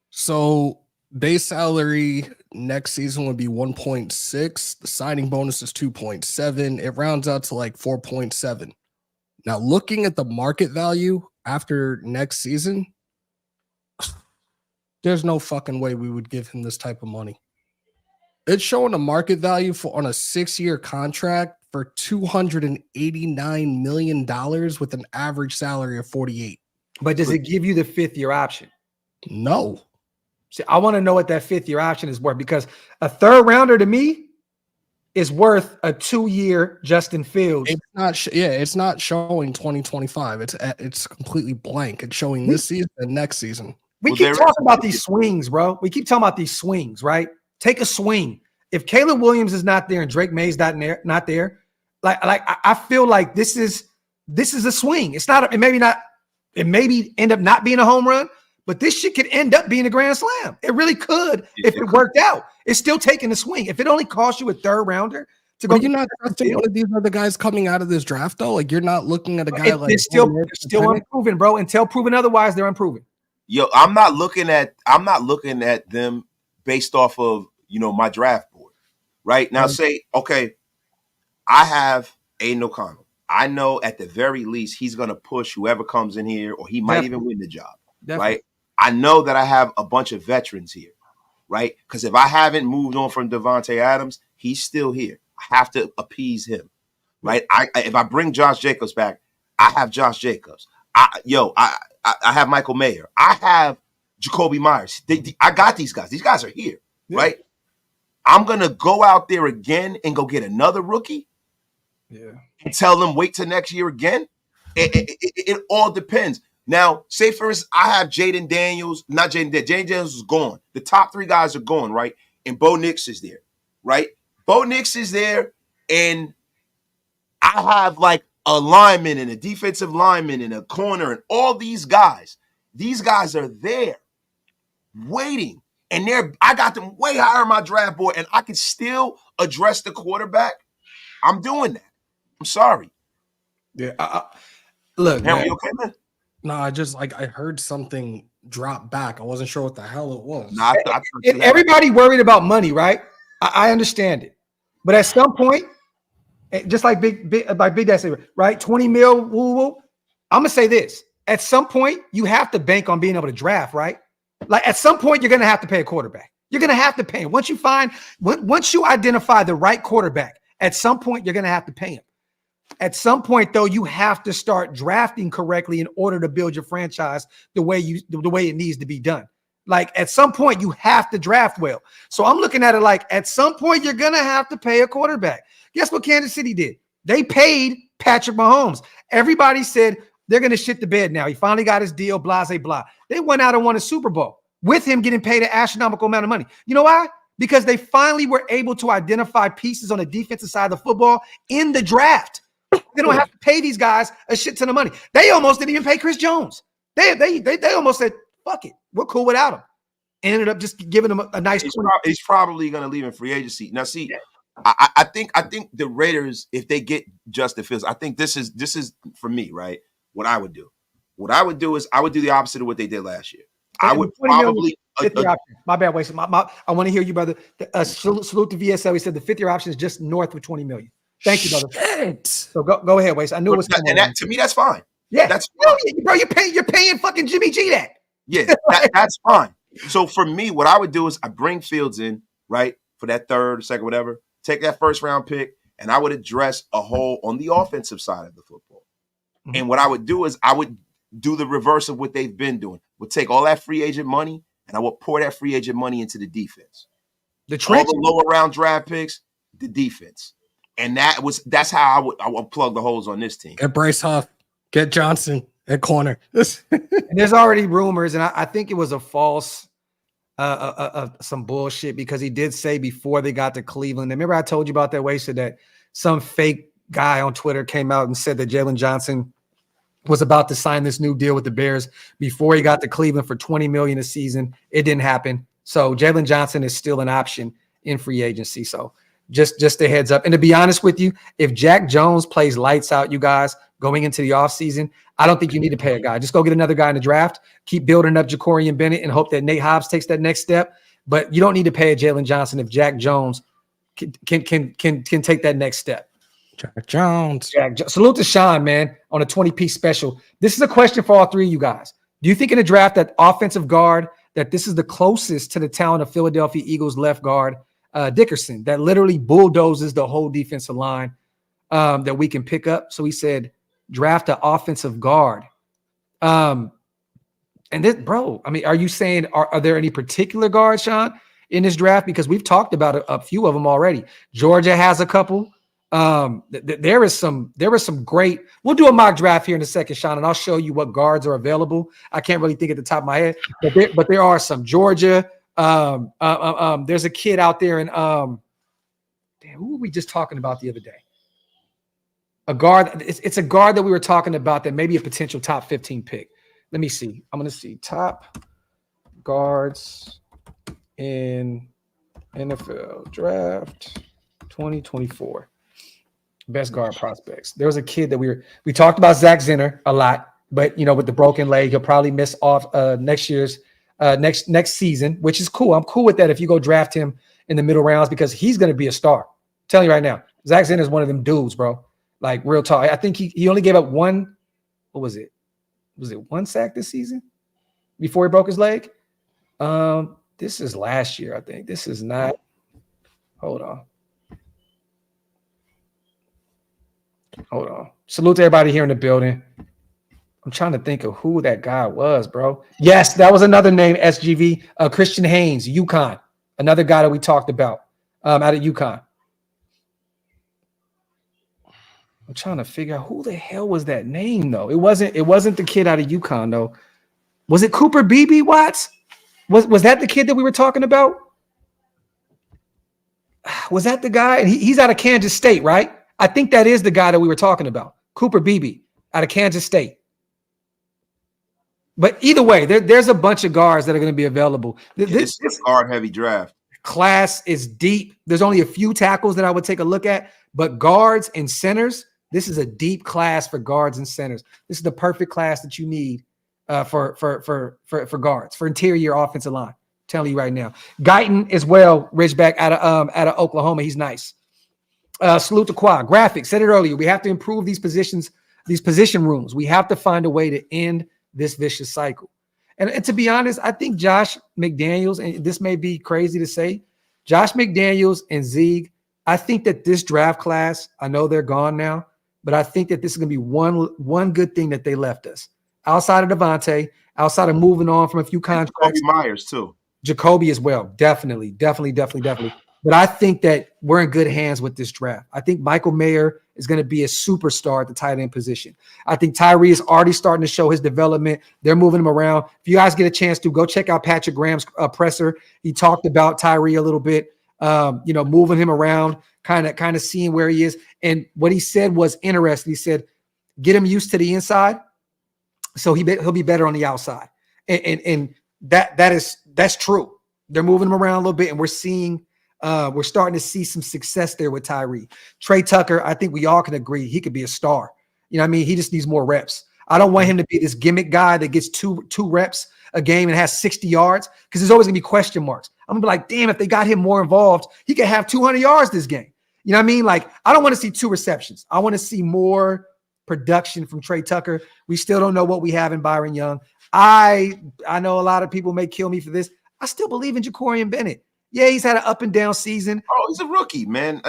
So base salary next season would be 1.6. The signing bonus is 2.7. It rounds out to like 4.7. Now, looking at the market value after next season, there's no fucking way we would give him this type of money. It's showing a market value on a 6-year contract for $289 million with an average salary of 48. But does it give you the 5th year option? No. See, I want to know what that 5th year option is worth because a 3rd rounder to me is worth a 2-year Justin Fields. It's not. It's not showing 2025. It's completely blank. It's showing this season and next season. We keep talking about these swings, bro. We keep talking about these swings, right? Take a swing. If Caleb Williams is not there and Drake May's not there, like I feel like this is a swing. It's not. It maybe end up not being a home run, but this shit could end up being a grand slam. It really could if it worked out. It's still taking a swing. If it only cost you a 3rd rounder to go, you're not trusting one of these other guys coming out of this draft though. Like you're not looking at a guy like they're still unproven, bro. Until proven otherwise, they're unproven. Yo, I'm not looking at them based off of my draft board. Right now, say, okay, I have Aidan O'Connell. I know at the very least he's going to push whoever comes in here, or he might even win the job. Right? I know that I have a bunch of veterans here, right? Because if I haven't moved on from Devontae Adams, he's still here. I have to appease him, right? If I bring Josh Jacobs back, I have Josh Jacobs. I have Michael Mayer. I have Jacoby Myers. I got these guys. These guys are here, right? I'm gonna go out there again and go get another rookie. Yeah. And tell them wait till next year again. It all depends. Now, say for instance, I have Jaden Daniels, not Jaden Daniels. Jaden Daniels is gone. The top 3 guys are gone, right? And Bo Nix is there, right? Bo Nix is there, and I have like a lineman and a defensive lineman and a corner and all these guys. These guys are there waiting. And I got them way higher on my draft board, and I can still address the quarterback. I'm doing that. I'm sorry. Yeah. Look, man, you okay, man? No, I heard something drop back. I wasn't sure what the hell it was. Nah, everybody worried about money, right? I understand it, but at some point, just like Big Dad said, right? 20 mil. Woo, woo. I'm gonna say this: at some point, you have to bank on being able to draft, right? Like at some point, you're gonna have to pay a quarterback. You're gonna have to pay him. Once you identify the right quarterback, at some point, you're gonna have to pay him. At some point, though, you have to start drafting correctly in order to build your franchise the way it needs to be done. Like at some point, you have to draft well. So I'm looking at it like at some point, you're gonna have to pay a quarterback. Guess what Kansas City did? They paid Patrick Mahomes. Everybody said they're gonna shit the bed now. He finally got his deal, blah, blah, blah. They went out and won a Super Bowl with him getting paid an astronomical amount of money. You know why? Because they finally were able to identify pieces on the defensive side of the football in the draft. They don't have to pay these guys a shit ton of money. They almost didn't even pay Chris Jones. They almost said, fuck it, we're cool without him. Ended up just giving him a nice. He's probably going to leave in free agency. Now, see, I think the Raiders, if they get Justin Fields, I think this is for me, right? What I would do is I would do the opposite of what they did last year. I would probably my bad, Wasted. I want to hear you, brother. Salute to VSL. He said the 5th year option is just north of 20 million. Thank you, brother. Shit. So go ahead, Waste. I knew it was coming. And that, to me, that's fine. Yeah, that's fine. Bro. You're paying fucking Jimmy G that. Yeah, that's fine. So for me, what I would do is I bring Fields in, right, for that 3rd, 2nd, whatever. Take that 1st round pick, and I would address a hole on the offensive side of the football. Mm-hmm. And what I would do is I would do the reverse of what they've been doing. We'll take all that free agent money, and I will pour that free agent money into the defense. All the lower round draft picks, the defense. And that's how I would plug the holes on this team. Get Bryce Huff, get Johnson at corner. And there's already rumors, and I think it was a false, some bullshit, because he did say before they got to Cleveland. Remember I told you about that, Wasted, that some fake guy on Twitter came out and said that Jalen Johnson was about to sign this new deal with the Bears before he got to Cleveland for $20 million a season. It didn't happen. So Jalen Johnson is still an option in free agency. So just a heads up. And to be honest with you, if Jack Jones plays lights out, you guys, going into the offseason, I don't think you need to pay a guy. Just go get another guy in the draft, keep building up Jacorian Bennett, and hope that Nate Hobbs takes that next step. But you don't need to pay a Jalen Johnson if Jack Jones can take that next step. Jack Jones. Salute to Sean, man, on a 20-piece special. This is a question for all 3 of you guys. Do you think in the draft that offensive guard, that this is the closest to the talent of Philadelphia Eagles left guard, Dickerson, that literally bulldozes the whole defensive line that we can pick up? So he said, draft an offensive guard. And this, bro, I mean, are you saying, are there any particular guards, Sean, in this draft? Because we've talked about a few of them already. Georgia has a couple. There was some great, we'll do a mock draft here in a second, Sean, and I'll show you what guards are available. I can't really think at the top of my head, but there are some. Georgia. There's a kid out there in who were we just talking about the other day? A guard. It's a guard that we were talking about that may be a potential top 15 pick. Let me see. I'm going to see top guards in NFL draft 2024. Best guard prospects. There was a kid that we talked about, Zach Zenner, a lot, but with the broken leg, he'll probably miss off next year's next season, which is cool. I'm cool with that if you go draft him in the middle rounds, because he's going to be a star. I'm telling you right now, Zach Zenner is one of them dudes, bro. Like real talk. I think he only gave up one. What was it? Was it one sack this season before he broke his leg? This is last year, I think. This is not. Hold on. Hold on. Salute to everybody here in the building. I'm trying to think of who that guy was, bro. Yes, that was another name, SGV. Christian Haynes, UConn. Another guy that we talked about out of UConn. I'm trying to figure out who the hell was that name, though. It wasn't the kid out of UConn, though. Was it Cooper Beebe Watts? Was that the kid that we were talking about? Was that the guy? And he's out of Kansas State, right? I think that is the guy that we were talking about. Cooper Beebe out of Kansas State. But either way, there's a bunch of guards that are going to be available. This guard-heavy draft. Class is deep. There's only a few tackles that I would take a look at, but guards and centers, this is a deep class for guards and centers. This is the perfect class that you need for guards, for interior offensive line. I'm telling you right now. Guyton as well, Ridgeback out of Oklahoma. He's nice. Salute to Quad. Graphk said it earlier. We have to improve these positions, these position rooms. We have to find a way to end this vicious cycle. And to be honest, I think Josh McDaniels, and this may be crazy to say, Josh McDaniels and Zeke, I think that this draft class, I know they're gone now, but I think that this is going to be one good thing that they left us. Outside of Devontae, outside of moving on from a few contracts. Jacoby Myers, too. Jacoby as well. Definitely. But I think that we're in good hands with this draft. I think Michael Mayer is going to be a superstar at the tight end position. I think Tyree is already starting to show his development. They're moving him around. If you guys get a chance to go check out Patrick Graham's presser, he talked about Tyree a little bit, moving him around, kind of seeing where he is. And what he said was interesting. He said, get him used to the inside, so he'll be better on the outside. And that's true. They're moving him around a little bit, and we're starting to see some success there with Tyree. Trey Tucker, I think we all can agree he could be a star. You know what I mean? He just needs more reps. I don't want him to be this gimmick guy that gets two reps a game and has 60 yards, because there's always going to be question marks. I'm going to be like, damn, if they got him more involved, he could have 200 yards this game. You know what I mean? Like, I don't want to see 2 receptions. I want to see more production from Trey Tucker. We still don't know what we have in Byron Young. I know a lot of people may kill me for this. I still believe in Jacorian Bennett. Yeah, he's had an up and down season. Oh, he's a rookie, man.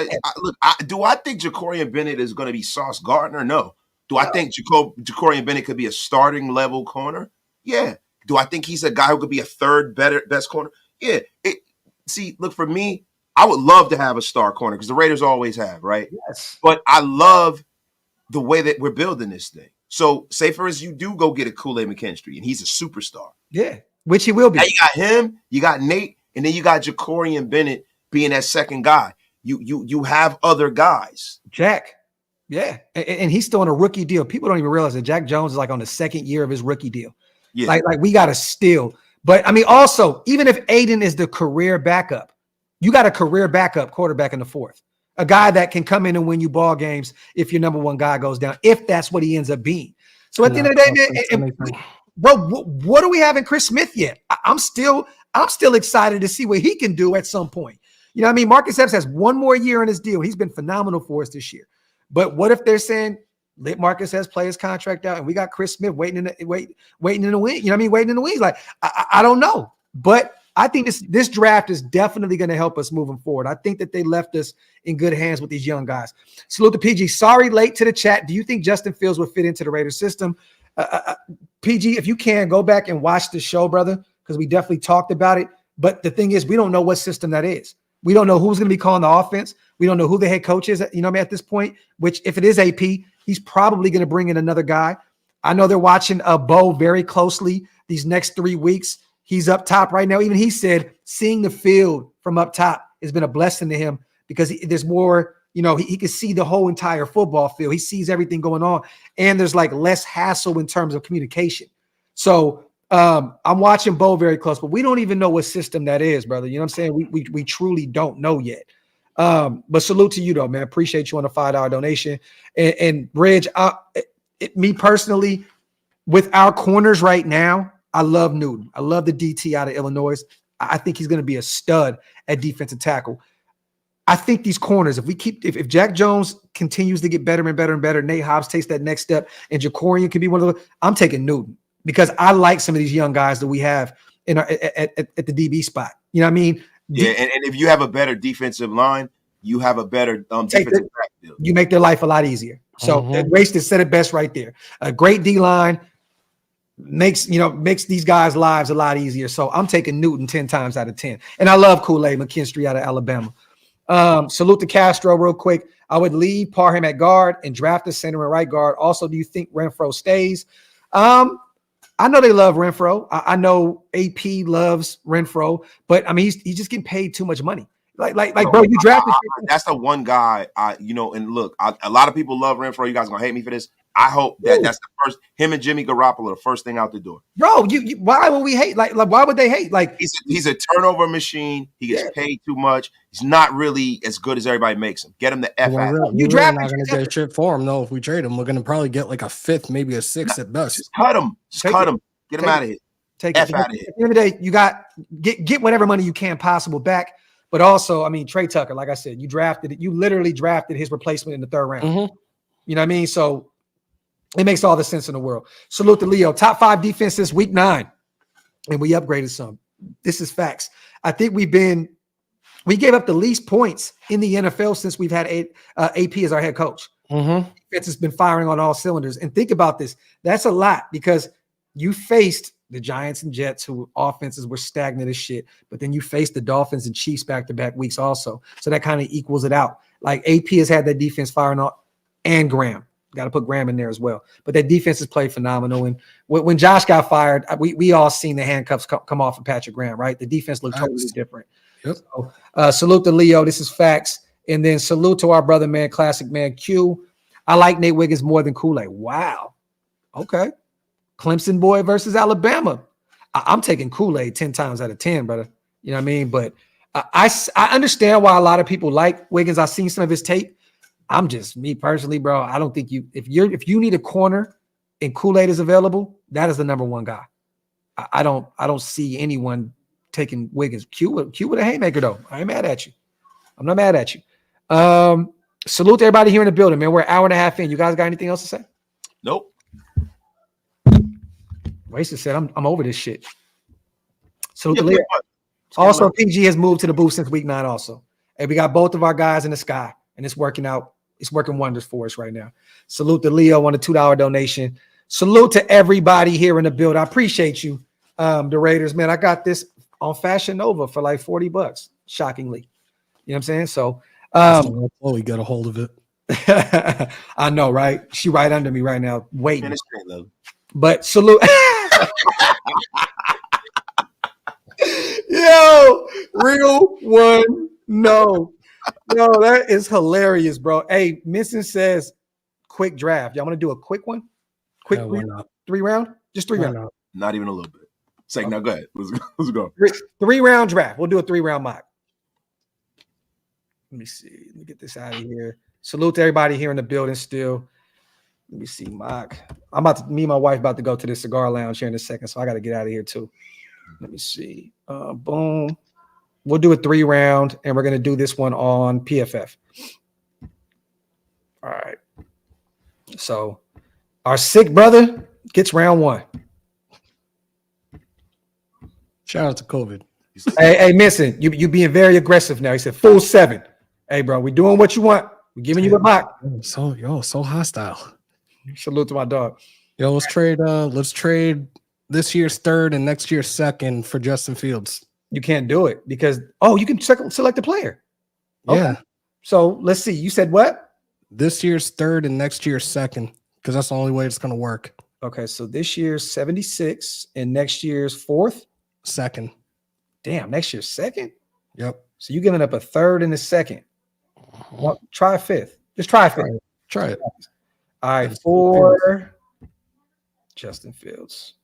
Do I think Jacorian Bennett is going to be Sauce Gardner? No. Do I think Jacorian Bennett could be a starting level corner? Yeah. Do I think he's a guy who could be a third best corner? Yeah. Look, for me, I would love to have a star corner, because the Raiders always have, right? Yes. But I love the way that we're building this thing. So, say for instance, you do go get a Kool-Aid McKinstry, and he's a superstar. Yeah, which he will be. Now you got him, you got Nate, and then you got Jacorian Bennett being that second guy. You have other guys. Jack, yeah, and he's still on a rookie deal. People don't even realize that Jack Jones is like on the second year of his rookie deal. Yeah, like we got to steal. But I mean, also, even if Aidan is the career backup, you got a career backup quarterback in the fourth. A guy that can come in and win you ball games if your number one guy goes down, if that's what he ends up being. So at the end of the day, man, bro, what do we have in Chris Smith yet? I'm still excited to see what he can do at some point. You know what I mean? Marcus Epps has one more year in his deal. He's been phenomenal for us this year. But what if they're saying, let Marcus Epps play his contract out, and we got Chris Smith waiting in the wing? You know what I mean? Waiting in the wings. Like, I don't know. But I think this draft is definitely going to help us moving forward. I think that they left us in good hands with these young guys. Salute to PG. Sorry, late to the chat. Do you think Justin Fields would fit into the Raiders system? PG, if you can, go back and watch the show, brother, because we definitely talked about it. But the thing is, we don't know what system that is. We don't know who's going to be calling the offense. We don't know who the head coach is, you know what I mean, at this point, which if it is AP, he's probably going to bring in another guy. I know they're watching Bo very closely these next 3 weeks. He's up top right now. Even he said seeing the field from up top has been a blessing to him, because there's more, he can see the whole entire football field. He sees everything going on, and there's like less hassle in terms of communication. So I'm watching Bo very close, but we don't even know what system that is, brother. You know what I'm saying? We truly don't know yet. But salute to you though, man. Appreciate you on the $5 donation. And Ridge, me personally, with our corners right now, I love Newton. I love the DT out of Illinois. I think he's going to be a stud at defensive tackle. I think these corners, if Jack Jones continues to get better and better and better, Nate Hobbs takes that next step, and Jacorian can be one of those, I'm taking Newton, because I like some of these young guys that we have in at the DB spot. You know what I mean? Yeah, and if you have a better defensive line, you have a better defensive backfield. You make their life a lot easier. So Wasted said it best right there. A great D-line makes these guys' lives a lot easier. So I'm taking Newton 10 times out of 10. And I love Kool-Aid McKinstry out of Alabama. Salute to Castro real quick. I would leave Parham at guard and draft a center and right guard. Also, do you think Renfro stays? I know they love Renfro. I know AP loves Renfro, but I mean, he's just getting paid too much money. Like, bro, you drafted. That's the one guy, and look, a lot of people love Renfro. You guys gonna hate me for this. I hope that's the first, him and Jimmy Garoppolo, the first thing out the door. Bro, why would we hate? Like why would they hate? Like, he's a turnover machine. He gets paid too much. He's not really as good as everybody makes him. Get him the F out. You draft not going to get shit for him, though. If we trade him, we're going to probably get like a 5th, maybe a 6th at best. Just cut him. Cut him. Get him out of here. Take F out of here. At the end of the day, you got get whatever money you can possible back. But also, I mean, Trey Tucker, like I said, you literally drafted his replacement in the 3rd round. You know what I mean? So it makes all the sense in the world. Salute to Leo. Top 5 defenses week 9. And we upgraded some. This is facts. I think we gave up the least points in the NFL since we've had AP as our head coach. Defense has been firing on all cylinders. And think about this. That's a lot because you faced the Giants and Jets, who offenses were stagnant as shit. But then you faced the Dolphins and Chiefs back-to-back weeks also. So that kind of equals it out. Like AP has had that defense firing on, and Graham. Got to put Graham in there as well. But that defense has played phenomenal. And when Josh got fired, we all seen the handcuffs come off of Patrick Graham, right? The defense looked totally different. Yep. So, salute to Leo. This is facts. And then salute to our brother, man, classic man, Q. I like Nate Wiggins more than Kool-Aid. Wow. Okay. Clemson boy versus Alabama. I'm taking Kool-Aid 10 times out of 10, brother. You know what I mean? But I understand why a lot of people like Wiggins. I've seen some of his tape. I'm just me personally, bro. I don't think if you need a corner and Kool-Aid is available, that is the number one guy. I don't see anyone taking Wiggins. Q with a haymaker though. I ain't mad at you. I'm not mad at you. Salute to everybody here in the building, man. We're an hour and a half in. You guys got anything else to say? Nope. Wasted said, I'm over this shit. Salute to Leo. Also, PG has moved to the booth since week 9 also. And we got both of our guys in the sky, and it's working out. It's working wonders for us right now. Salute to Leo on a $2 donation. Salute to everybody here in the build. I appreciate you, the Raiders, man. I got this on Fashion Nova for like $40, shockingly. You know what I'm saying? So, Chloe got a hold of it. I know, right? She right under me right now, waiting. But salute. Yo, real one. No, that is hilarious, bro. Hey, Minson says quick draft. Y'all want to do a quick one? Quick 3 round? Just 3 round. Not even a little bit. Say, no, go ahead. Let's go. 3 round draft. We'll do a 3 round mock. Let me see. Let me get this out of here. Salute to everybody here in the building still. Let me see, mock. Me and my wife about to go to the cigar lounge here in a second, so I got to get out of here too. Let me see. Boom. We'll do a 3 round, and we're going to do this one on PFF. All right. So our sick brother gets round 1. Shout out to COVID. Hey, Minson, you being very aggressive now. He said full 7. Hey, bro, we're doing what you want. We're giving you a mock. So hostile. Salute to my dog. Yo, let's trade this year's 3rd and next year's 2nd for Justin Fields. You can't do it because you can select a player. Okay. Yeah. So let's see. You said what? This year's 3rd and next year's 2nd, because that's the only way it's gonna work. Okay, so this year's 76 and next year's 4th? 2nd. Damn, next year's 2nd? Yep. So you're giving up a 3rd and a 2nd. Well, try a 5th. Just try a 5th. Try it. All right, for Justin Fields.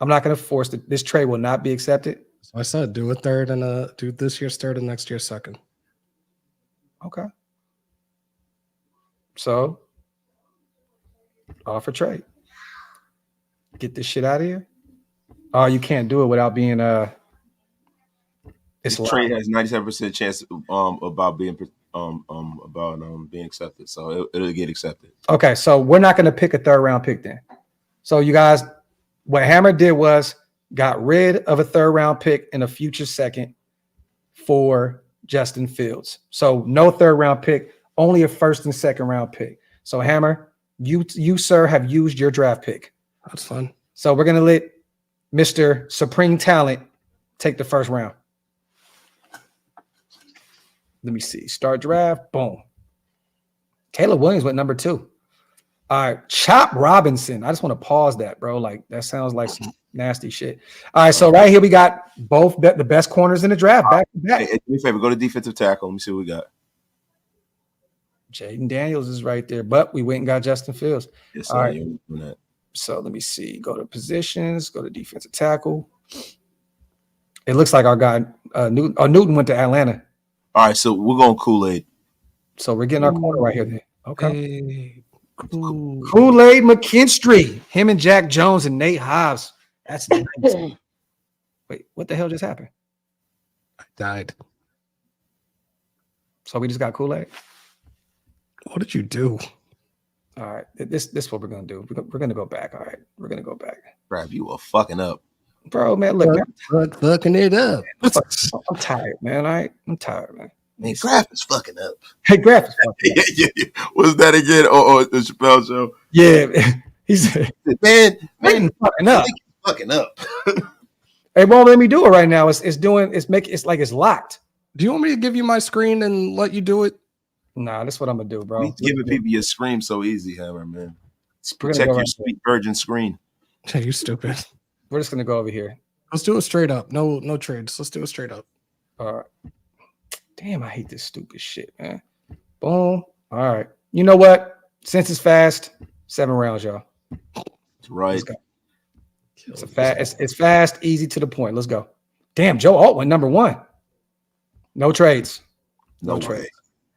I'm not going to force it. This trade will not be accepted. So I said do a 3rd and do this year's 3rd and next year's 2nd. Okay. So offer trade. Get this shit out of here. Oh, you can't do it without being this trade has 97% chance about being being accepted, so it'll get accepted. Okay, so we're not going to pick a 3rd round pick then. So you guys, what Hammer did was got rid of a 3rd round pick and a future 2nd for Justin Fields. So no 3rd round pick, only a first and second round pick. So Hammer, you sir have used your draft pick. That's fun. So we're gonna let Mr. Supreme Talent take the first round. Let me see. Start draft. Boom. Caleb Williams went number 2. All right, Chop Robinson. I just want to pause that, bro. Like that sounds like some nasty shit. All right, so right here we got both the best corners in the draft back to back. Hey, do me a favor, go to defensive tackle. Let me see what we got. Jaden Daniels is right there, but we went and got Justin Fields. Yes, All right. doing that. So let me see. Go to positions. Go to defensive tackle. It looks like our guy Newton. Oh, Newton went to Atlanta. All right, so we're going Kool-Aid. So we're getting our corner right here. Then. Okay. Hey, cool. Kool-Aid McKinstry. Him and Jack Jones and Nate Hobbs. That's nice. Wait, what the hell just happened? I died. So we just got Kool-Aid. What did you do? All right, this is what we're gonna do. We're gonna go back. All right, we're gonna go back, Brad, you are fucking up. bro. Man, look, man, Fucking it up. I'm tired, man. All right, I'm tired, man. Man, Graphk is fucking up. Hey, Graphk is fucking up. Yeah. What's that again? Oh, the Chappelle show. Yeah, he's Man, fucking up. fucking up. It won't let me do it right now. It's like it's locked. Do you want me to give you my screen and let you do it? Nah, that's what I'm gonna do, bro. We giving people your scream so easy, Hammer, man. We're gonna Protect go your right sweet virgin screen. Hey, you stupid. We're just gonna go over here. Let's do it straight up. No trades. Let's do it straight up. All right. Damn, I hate this stupid shit, man. Boom. All right. You know what? Since it's fast, 7 rounds, y'all. That's right. Let's go. It's fast, easy to the point. Let's go. Damn, Joe Alt went number 1. No trades. No trades. way.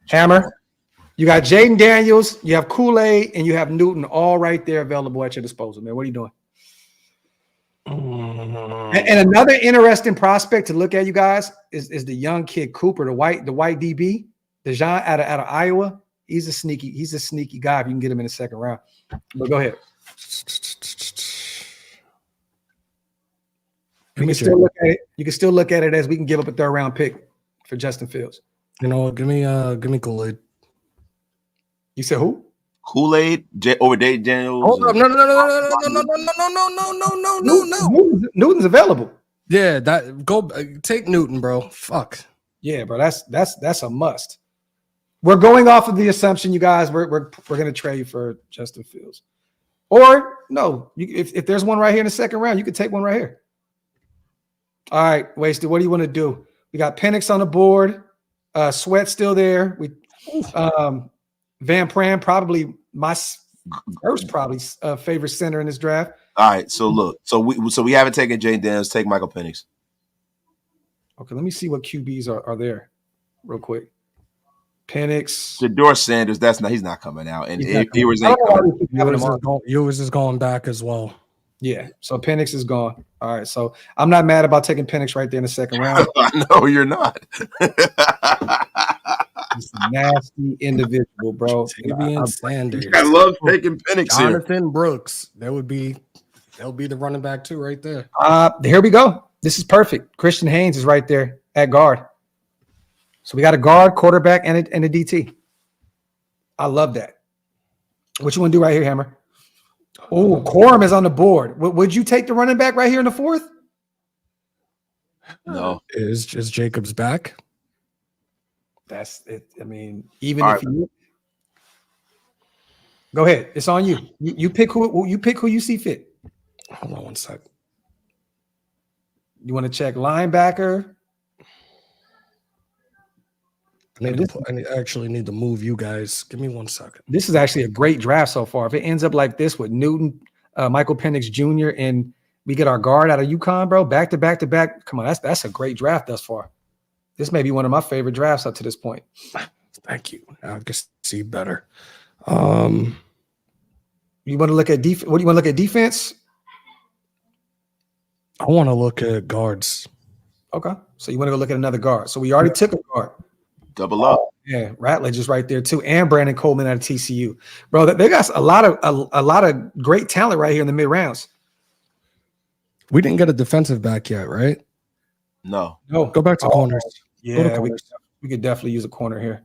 Hammer, you got Jaden Daniels, you have Kool-Aid, and you have Newton all right there available at your disposal, man. What are you doing? And another interesting prospect to look at, you guys, is the young kid Cooper, the white DB, Dejan out of Iowa. He's a sneaky guy if you can get him in the second round. But go ahead. You can still look at it. You can still look at it as we can give up a 3rd round pick for Justin Fields. You know, give me Kool-Aid. You said who? Kool-Aid over Dave Daniels. Hold up. No. Newton's available. Yeah, take Newton, bro. Fuck. Yeah, bro. That's a must. We're going off of the assumption, you guys, we're gonna trade for Justin Fields. Or no, if there's one right here in the second round, you could take one right here. All right, Wasted. What do you want to do? We got Penix on the board. Sweat still there. Van Pran, probably my first favorite center in this draft. All right, so look, so we haven't taken Jaden Daniels. Take Michael Penix. Okay, let me see what QBs are there, real quick. Penix, Shedeur Sanders. He's not coming out, and Ewers Ewers is going back as well. Yeah, so Penix is gone. All right, so I'm not mad about taking Penix right there in the second round. I know you're not. He's a nasty individual, bro. Sanders. I love taking Penix Jonathan Brooks. They'll be the running back too, right there. Here we go. This is perfect. Christian Haynes is right there at guard. So we got a guard, quarterback, and a DT. I love that. What you want to do right here, Hammer? Oh, Corum is on the board. Would you take the running back right here in the 4th? No. Is Jacobs back? That's it. I mean, even all if you go ahead, it's on you. You pick who you see fit. Hold on one sec. You want to check linebacker? I actually need to move you guys. Give me 1 second. This is actually a great draft so far. If it ends up like this with Newton, Michael Penix Jr., and we get our guard out of UConn, bro, back to back. Come on, that's a great draft thus far. This may be one of my favorite drafts up to this point. Thank you. I can see better. You want to look at defense? What do you want to look at defense? I want to look at guards. Okay, so you want to go look at another guard. So we already took a guard. Double up. Yeah, Ratledge is right there too, and Brandon Coleman out of TCU, bro. They got a lot of great talent right here in the mid rounds. We didn't get a defensive back yet, right? No. Go back to corners. Yeah, we could definitely use a corner here.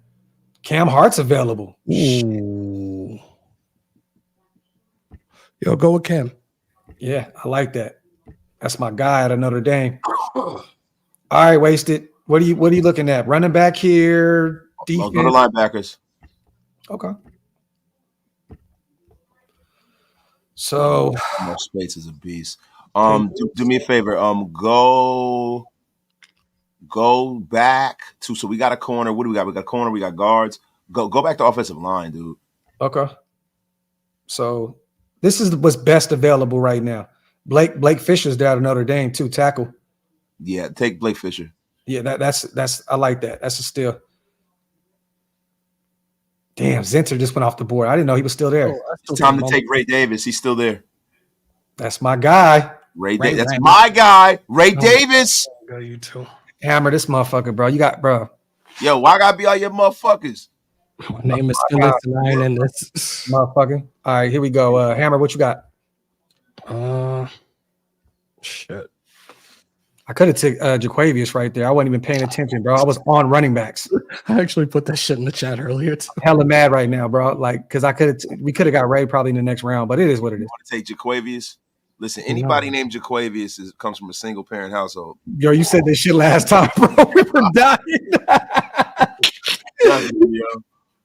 Cam Hart's available. Ooh. Yo, go with Cam. Yeah, I like that. That's my guy out of Notre Dame. All right, Wasted. What are you looking at? Running back here, defense. Go to linebackers. Okay. So More space is a beast. Do me a favor. Go back to. So we got a corner. What do we got? We got a corner. We got guards. Go back to offensive line, dude. okay. So this is what's best available right now. Blake Fisher's down to Notre Dame too. Tackle. Yeah, take Blake Fisher. Yeah, that's I like that. That's a steal. Damn, Zinter just went off the board. I didn't know he was still there. It's time to take Ray Davis. He's still there. That's my guy. Ray Davis. That's my guy. Ray Davis. Got you too. Hammer this motherfucker, bro. You got, bro. Yo, why gotta be all your motherfuckers? My name is Phyllis, and I ain't in this. Motherfucker. All right, here we go. Hammer, what you got? Shit. I could have took Jaquavius right there. I wasn't even paying attention, bro. I was on running backs. I actually put that shit in the chat earlier. Hella mad right now, bro. Like, because we could have got Ray probably in the next round, but it is what it is. You want to take Jaquavius? Listen, anybody named Jaquavius comes from a single parent household. Yo, you said this shit last time, bro. We were dying.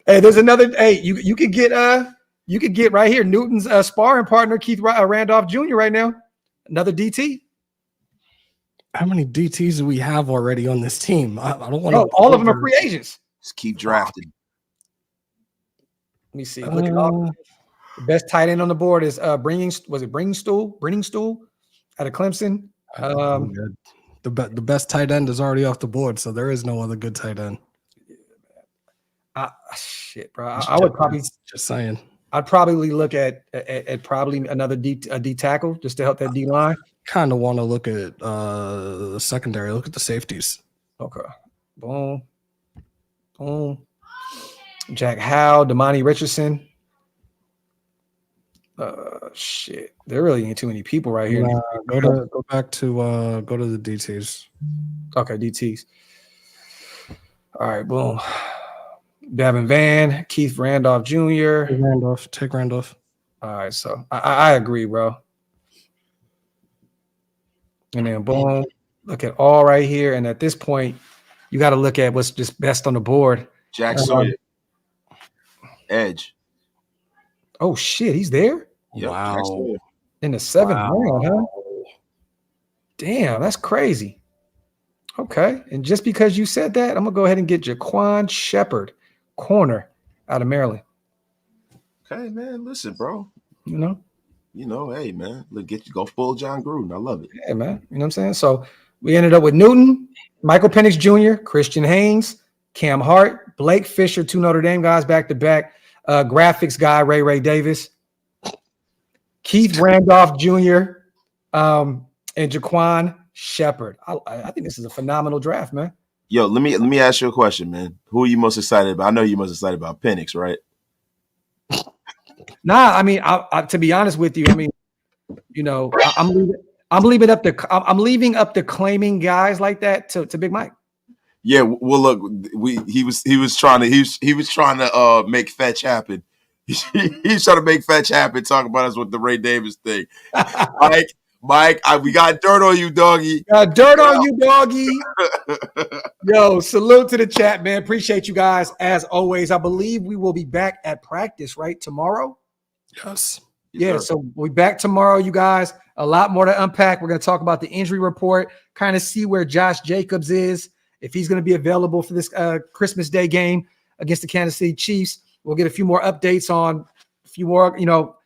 Hey, there's another. Hey, you could get right here Newton's sparring partner Keith Randolph Jr. right now. Another DT. How many DTs do we have already on this team? I don't want to. All of them are free agents. Just keep drafting. Let me see. Look at all. The best tight end on the board is Bringstool out of Clemson. The best tight end is already off the board, so there is no other good tight end. Shit, bro. I would probably just saying. I'd probably look at probably another D tackle just to help that D line. Kind of want to look at the secondary. Look at the safeties. Okay. Boom. Jack Howe, Damani Richardson. Shit. There really ain't too many people right here. Go back to the DTs. Okay, DTs. All right, boom. Davin Van, Keith Randolph Jr. Take Randolph. All right, so I agree, bro. And then boom, look at all right here. And at this point, you got to look at what's just best on the board. Jack Sawyer. Edge. Oh shit, he's there? Yep, wow. In the 7th round, huh? Damn, that's crazy. Okay. And just because you said that, I'm gonna go ahead and get Jaquan Shepard, corner out of Maryland. Okay, man. Listen, bro. You know, hey, man. Go full John Gruden. I love it. Yeah, man. You know what I'm saying? So we ended up with Newton, Michael Penix Jr., Christian Haynes, Cam Hart, Blake Fisher, 2 Notre Dame guys back to back. Graphics guy, Ray Davis, Keith Randolph Jr., and Jaquan Shepard. I think this is a phenomenal draft, man. Yo, let me ask you a question, man. Who are you most excited about? I know you're most excited about Penix, right? Nah, I mean, I to be honest with you, I mean, you know, I'm leaving up the claiming guys like that to Big Mike. Yeah, well, look, he was trying to make fetch happen. He's trying to make fetch happen. Talk about us with the Ray Davis thing, Mike. We got dirt on you, doggy. Got dirt on you, doggy. Yo, salute to the chat, man. Appreciate you guys as always. I believe we will be back at practice right tomorrow. Yes. Yeah, so we'll be back tomorrow, you guys. A lot more to unpack. We're going to talk about the injury report, kind of see where Josh Jacobs is, if he's going to be available for this Christmas Day game against the Kansas City Chiefs. We'll get a few more updates on a few more, you know,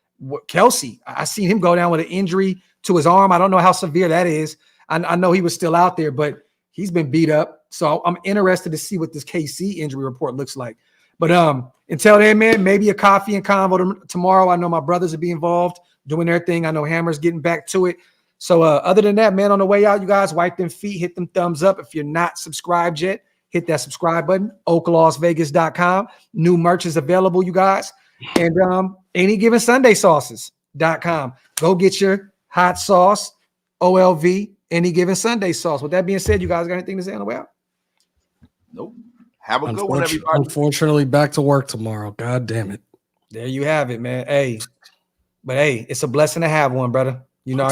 Kelsey. I seen him go down with an injury to his arm. I don't know how severe that is. I know he was still out there, but he's been beat up. So I'm interested to see what this KC injury report looks like. But until then, man, maybe a coffee and convo tomorrow. I know my brothers will be involved doing their thing. I know Hammer's getting back to it. So other than that, man, on the way out, you guys wipe them feet, hit them thumbs up. If you're not subscribed yet, hit that subscribe button. OakLosVegas.com. New merch is available, you guys. And Any Given Sunday sauces.com. Go get your hot sauce, OLV, Any Given Sunday sauce. With that being said, you guys got anything to say on the way out? Nope. Have a good one, everybody. Unfortunately, back to work tomorrow. God damn it. There you have it, man. Hey, but hey, it's a blessing to have one, brother. You know,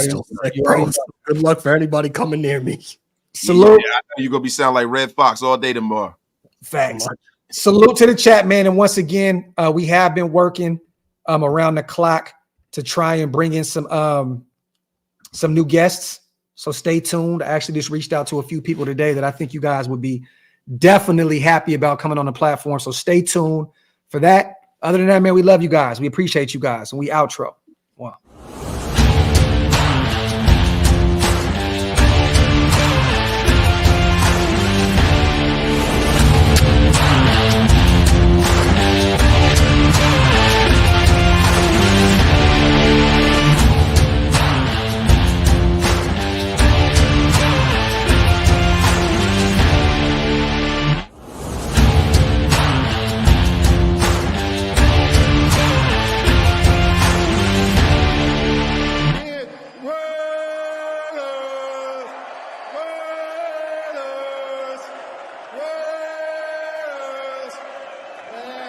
good luck for anybody coming near me. Salute. Yeah, I know you're gonna be sounding like Red Fox all day tomorrow. Facts. Salute to the chat, man. And once again, we have been working around the clock to try and bring in some new guests. So stay tuned. I actually just reached out to a few people today that I think you guys would be definitely happy about coming on the platform. So stay tuned for that. Other than that, man, we love you guys. We appreciate you guys. And we outro. Wow.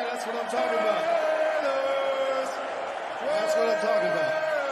That's what I'm talking about.